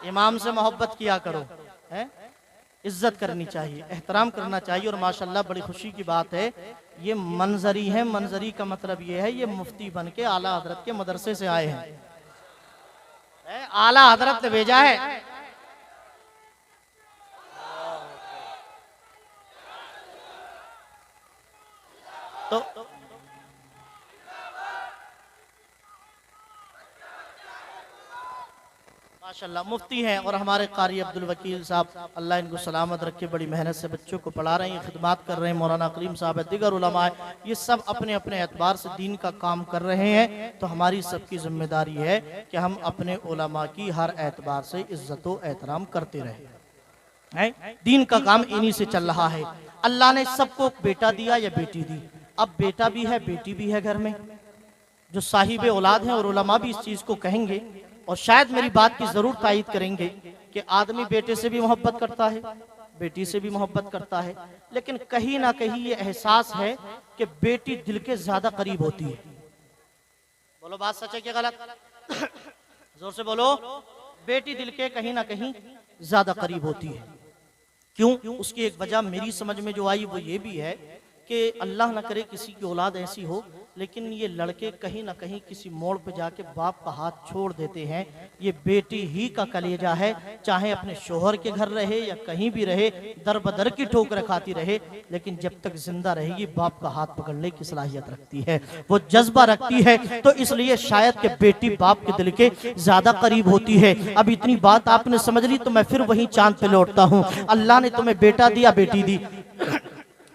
इमाम से मोहब्बत किया करो, है इज्जत करनी चाहिए, एहतराम करना चाहिए। और माशाल्लाह बड़ी खुशी की बात है, ये मंजरी है। मंजरी का मतलब ये है, ये मुफ्ती बन के आला हजरत के मदरसे से आए हैं, आला हजरत ने भेजा है। तो माशाल्लाह मुफ्ती हैं और हमारे कारी अब्दुल वकील साहब, अल्लाह इनको सलामत रखे, बड़ी मेहनत से बच्चों को पढ़ा रहे हैं, खिदमत कर रहे हैं। मौलाना करीम साहब है, दिगर उलमा है, ये सब अपने अपने एतबार से दीन का काम कर रहे हैं। तो हमारी सबकी जिम्मेदारी है कि हम अपने उलमा की हर एतबार से इज्जत व एहतराम करते रहे। दीन का काम इन्हीं से चल रहा है। अल्लाह ने सबको बेटा दिया या बेटी दी, अब बेटा भी है बेटी भी है घर में। जो साहिब औलाद हैं और उलमा भी इस चीज को कहेंगे और शायद मेरी बात की जरूर तायीद करेंगे कि आदमी बेटे से भी मोहब्बत करता है, बेटी से भी मोहब्बत करता है, लेकिन कहीं ना कहीं ये एहसास है कि बेटी दिल के ज्यादा करीब होती है। बोलो बात सच है कि गलत? जोर से बोलो। बेटी दिल के कहीं ना कहीं ज्यादा करीब होती है। क्यों? उसकी एक वजह मेरी समझ में जो आई वो ये भी है कि अल्लाह ना करे किसी की औलाद ऐसी हो, लेकिन ये लड़के कहीं ना कहीं किसी मोड़ पे जाके बाप का हाथ छोड़ देते हैं। ये बेटी ही का कलेजा है, चाहे अपने शोहर के घर रहे या कहीं भी रहे, दर बदर की ठोकर खाती रहे, लेकिन जब तक जिंदा रहेगी बाप का हाथ पकड़ने की सलाहियत रखती है, वो जज्बा रखती है। तो इसलिए शायद कि बेटी बाप के दिल के ज्यादा करीब होती है। अब इतनी बात आपने समझ ली तो मैं फिर वही चांद पे लौटता हूँ। अल्लाह ने तुम्हें बेटा दिया बेटी दी,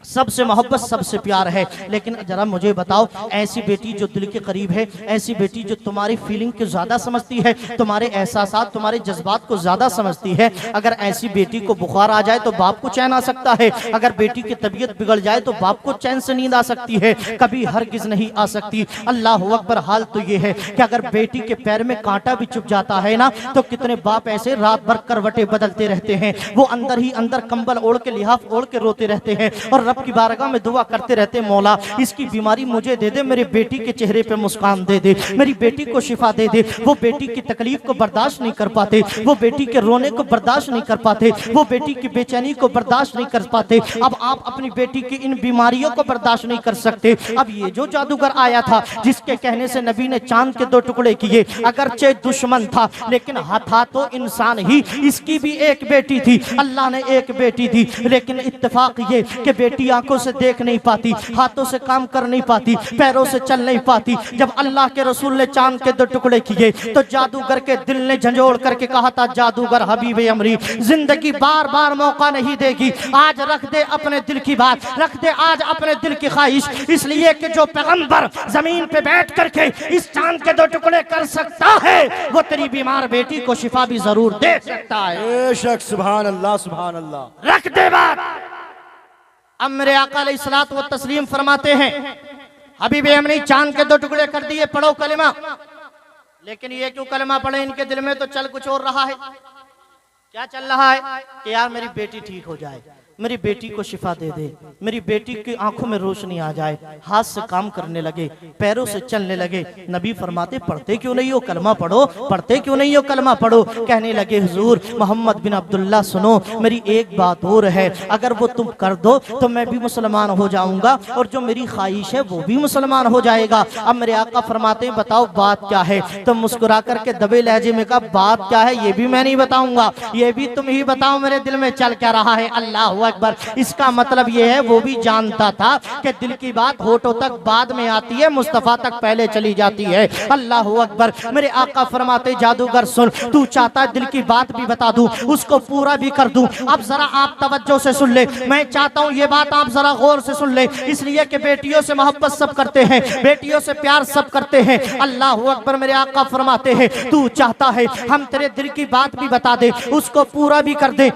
सबसे मोहब्बत सबसे प्यार है, लेकिन जरा मुझे बताओ, ऐसी बेटी जो दिल के करीब है, ऐसी बेटी जो तुम्हारी फीलिंग को ज्यादा समझती है, तुम्हारे एहसासात तुम्हारे जज्बात को ज्यादा समझती है, अगर ऐसी बेटी को बुखार आ जाए तो बाप को चैन आ सकता है, अगर बेटी की तबीयत बिगड़ जाए तो बाप को चैन से नींद आ सकती है, कभी हरगिज नहीं आ सकती। अल्लाह अकबर। हाल तो ये है कि अगर बेटी के पैर में कांटा भी चुभ जाता है ना, तो कितने बाप ऐसे रात भर करवटें बदलते रहते हैं, वो अंदर ही अंदर कंबल ओढ़ के लिहाफ ओढ़ के रोते रहते हैं और रब की बारगाह में दुआ करते रहते, मौला इसकी बीमारी मुझे दे दे, मेरी बेटी के चेहरे पे मुस्कान दे दे, मेरी बेटी को शिफा दे दे। वो बेटी की तकलीफ को बर्दाश्त नहीं कर पाते, वो बेटी के रोने को बर्दाश्त नहीं कर पाते, वो बेटी की बेचैनी को बर्दाश्त नहीं कर पाते। अब आप अपनी बेटी की इन बीमारियों को बर्दाश्त नहीं कर सकते। अब ये जो जादूगर आया था जिसके कहने से नबी ने चांद के 2 टुकड़े किए, अगरचे दुश्मन था लेकिन था तो इंसान ही, इसकी भी एक बेटी थी, अल्लाह ने एक बेटी दी, लेकिन इत्तेफाक ये कि बेटी आंखों से देख नहीं पाती, हाथों से काम कर नहीं पाती, पैरों से चल नहीं पाती। जब अल्लाह के रसूल ने चांद के 2 टुकड़े किए तो जादूगर के दिल ने झंझोड़ करके कहा था, जादूगर हबीब अमरी जिंदगी बार बार मौका नहीं देगी, आज रख दे अपने दिल की बात, रख दे आज अपने दिल की ख्वाहिश, इसलिए कि जो पैगंबर जमीन पे बैठ करके इस चांद के 2 टुकड़े कर सकता है, वो तेरी बीमार बेटी को शिफा भी जरूर दे सकता है। बेशक। सुभान अल्लाह, सुभान अल्लाह। रख दे बात। अब मेरे आका अलैहिस्सलात व तस्लीम फरमाते हैं, हबीब हमने चांद के 2 टुकड़े कर दिए, पढ़ो कलिमा। लेकिन ये क्यों कलिमा पढ़े, इनके दिल में तो चल कुछ और रहा है। क्या चल रहा है कि यार मेरी बेटी ठीक हो जाए, मेरी बेटी को शिफा दे दे, मेरी बेटी की आंखों में रोशनी आ जाए, हाथ से काम करने लगे, पैरों से चलने लगे। नबी फरमाते, पढ़ते क्यों नहीं हो कलमा पढ़ो, पढ़ते क्यों नहीं हो कलमा पढ़ो। कहने लगे, हुजूर मोहम्मद बिन अब्दुल्ला सुनो, मेरी एक बात और है, अगर वो तुम कर दो तो मैं भी मुसलमान हो जाऊंगा और जो मेरी ख्वाहिश है वो भी मुसलमान हो जाएगा। अब मेरे आका फरमाते हैं, बताओ बात क्या है। तो मुस्कुरा करके दबे लहजे में कहा, बात क्या है ये भी मैं नहीं बताऊंगा, ये भी तुम ही बताओ मेरे दिल में चल क्या रहा है। अल्लाह अकबर। इसका मतलब यह है वो भी जानता था कि दिल की बात होठों तक बाद में आती है, मुस्तफा तक पहले चली जाती है। अल्लाह अकबर। मेरे आका फरमाते, जादूगर सुन, तू चाहता है दिल की बात भी बता दूं, उसको पूरा भी कर दूं। अब जरा आप तवज्जो से सुन ले, मैं चाहता हूं ये बात आप जरा गौर से सुन ले, इसलिए कि बेटियों से मोहब्बत सब करते हैं, बेटियों से प्यार सब करते हैं। अल्लाह अकबर। मेरे आका फरमाते हैं, तू चाहता है हम तेरे दिल की बात भी बता दे, उसको पूरा भी कर दे।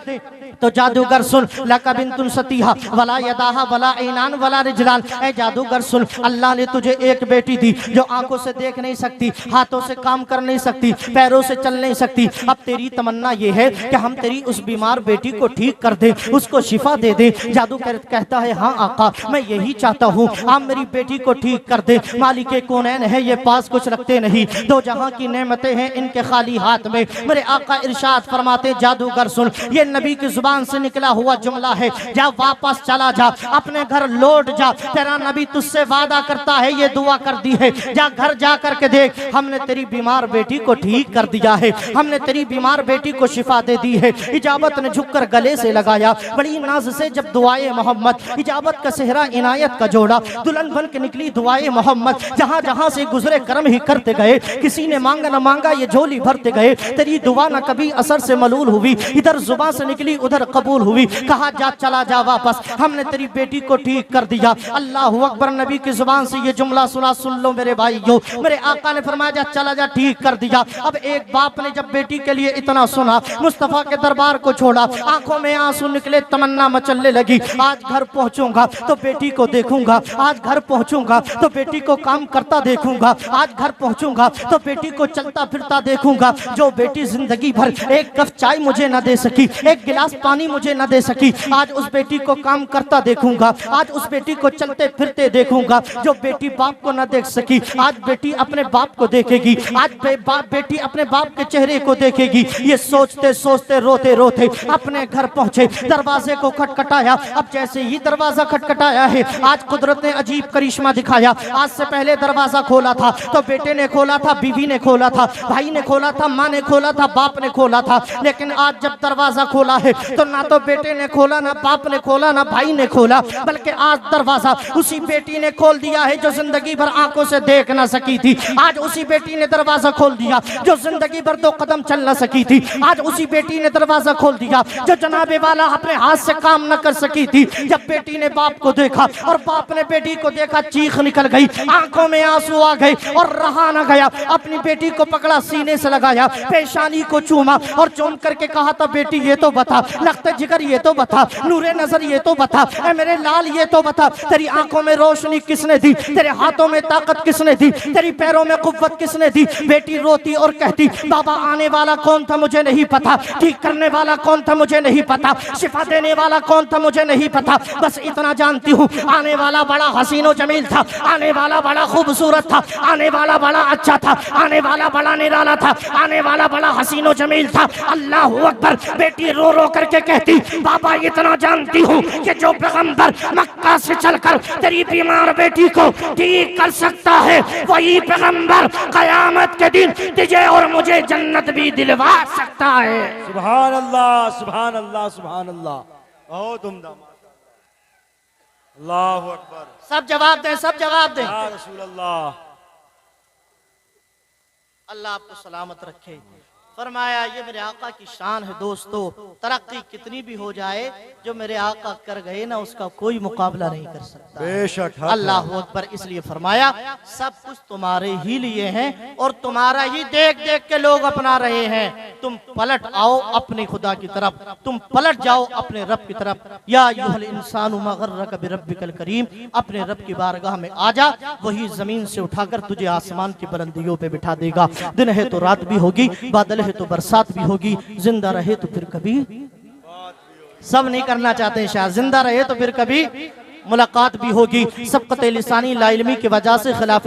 तो जादूगर सुन, लका बिन्तुन सतीहा वला यदाहा वला ऐनान वला रिजलान, ए जादूगर सुन, अल्लाह ने तुझे एक बेटी दी जो आंखों से देख नहीं सकती, हाथों से काम कर नहीं सकती, पैरों से चल नहीं सकती। अब तेरी तमन्ना ये है कि हम तेरी उस बीमार बेटी को ठीक कर दे, उसको शिफा दे दे। जादूगर कहता है हाँ आका, मैं यही चाहता हूँ, आप मेरी बेटी को ठीक कर दे। मालिक कौनैन है, ये पास कुछ रखते नहीं, दो जहां की नेमतें हैं इनके खाली हाथ में। मेरे आका इरशाद फरमाते जादूगर सुन, ये नबी की जुबान से निकला हुआ जुमला है, जा वापस चला जा, अपने घर लौट जा, तेरा नबी तुझसे वादा करता है, ये दुआ कर दी है, जा घर जा करके देख, हमने तेरी बीमार बेटी को ठीक कर दिया है, हमने तेरी बीमार बेटी को शिफा दे दी है। इजाबत ने झुककर गले से लगाया, बड़ी नाज से जब दुआए मोहम्मद, इजाबत का सेहरा इनायत का जोड़ा, दुल्हन बन के निकली दुआए मोहम्मद, जहां जहां से गुजरे कर्म ही करते गए, किसी ने मांगा न मांगा ये झोली भरते गए, तेरी दुआ न कभी असर से मलूल हुई, इधर जुबान से निकली उधर कबूल हुई। कहा जा चला जा वापस, हमने तेरी बेटी को ठीक कर दिया। अल्लाह अकबर, नबी की जुबान से ये जुमला सुना, सुन लो मेरे भाइयों, मेरे आका ने फरमाया जा चला जा ठीक कर दिया। अब एक बाप ने जब बेटी के लिए इतना सुना, मुस्तफा के दरबार को छोड़ा, आंखों में आंसू निकले, तमन्ना मचलने लगी, आज घर पहुंचूंगा तो बेटी को देखूंगा, आज घर पहुंचूंगा तो बेटी को काम करता देखूंगा, आज घर पहुंचूंगा तो बेटी को चलता फिरता देखूंगा। जो बेटी जिंदगी भर एक कप चाय मुझे न दे सकी, एक गिलास पानी मुझे न दे सकी, आज उस बेटी को काम करता देखूंगा, आज उस बेटी को चलते फिरते देखूंगा। जो बेटी बाप को न देख सकी, आज बेटी अपने बाप को देखेगी, आज बेटी अपने बाप के चेहरे को देखेगी। ये सोचते सोचते रोते रोते अपने घर पहुंचे, दरवाजे को खटखटाया। अब जैसे ही दरवाजा खटखटाया है, आज कुदरत ने अजीब करिश्मा दिखाया। आज से पहले दरवाजा खोला था तो बेटे ने खोला था, बीवी ने खोला था, भाई ने खोला था, माँ ने खोला था, बाप ने खोला था, लेकिन आज जब दरवाजा खोला है तो ना तो बेटे ने खोला, ना बाप ने खोला, ना भाई ने खोला, बल्कि आज दरवाजा उसी बेटी ने खोल दिया है जो जिंदगी भर आंखों से देख ना सकी थी। आज उसी बेटी ने दरवाजा खोल दिया जो जिंदगी भर 2 कदम चल ना सकी थी। आज उसी बेटी ने दरवाजा खोल दिया जो जनाबे वाला अपने हाथ से काम न कर सकी थी। जब बेटी ने बाप को देखा और बाप ने बेटी को देखा, चीख निकल गई, आंखों में आंसू आ गए और रहा न गया। अपनी बेटी को पकड़ा, सीने से लगाया, पेशानी को चूमा और चूम करके कहा था बेटी ये तो बता, लख्त जिगर ये तो बता, नूरे नजर ये तो बता, ए मेरे लाल ये तो बता, तेरी आंखों में रोशनी किसने दी, तेरे हाथों में ताकत किसने दी, तेरी पैरों में कुव्वत किसने दी। बेटी रोती और कहती बाबा आने वाला कौन था मुझे नहीं पता, ठीक करने वाला कौन था मुझे नहीं पता, शिफा देने वाला कौन था मुझे नहीं पता, बस इतना जानती हूँ आने वाला बड़ा हसीनो जमील था, आने वाला बड़ा खूबसूरत था, आने वाला बड़ा अच्छा था, आने वाला बड़ा निराला था, आने वाला बड़ा हसीनो जमील था। अल्लाह अकबर। बेटी रो रो करके कहती बाबा इतना जानती हूँ कि जो पैगंबर मक्का से चलकर तेरी बीमार बेटी को ठीक कर सकता है, वही पैगंबर कयामत के दिन तुझे और मुझे जन्नत भी दिलवा सकता है। सुभान अल्लाह, सुभान अल्लाह, सुभान अल्लाह। बहुत उम्दा, अल्लाहु अकबर। सब जवाब दें, सब जवाब दें। या रसूल अल्लाह। अल्लाह आपको सलामत रखे। फरमाया ये मेरे आका की शान है दोस्तों, तरक्की कितनी भी हो जाए, जो मेरे आका कर गए ना उसका कोई मुकाबला नहीं कर सकता। बेशक अल्लाह अकबर। इसलिए फरमाया सब कुछ तुम्हारे ही लिए हैं और तुम्हारा ही देख देख के लोग अपना रहे हैं। तुम पलट आओ अपने खुदा की तरफ, तुम पलट जाओ अपने रब की तरफ। या अय्युहल इंसानु मा गर्रक बिरब्बिकल करीम, अपने रब की बारगाह में आ जा, वही जमीन से उठाकर तुझे आसमान की बुलंदियों पे बिठा देगा। दिन है तो रात भी होगी, बादल है तो बरसात भी होगी, जिंदा रहे तो फिर कभी, सब नहीं करना चाहते हैं शायद, जिंदा रहे तो फिर कभी मुलाकात भी होगी। सबकत लिसानी ला इल्मी की वजह से खिलाफ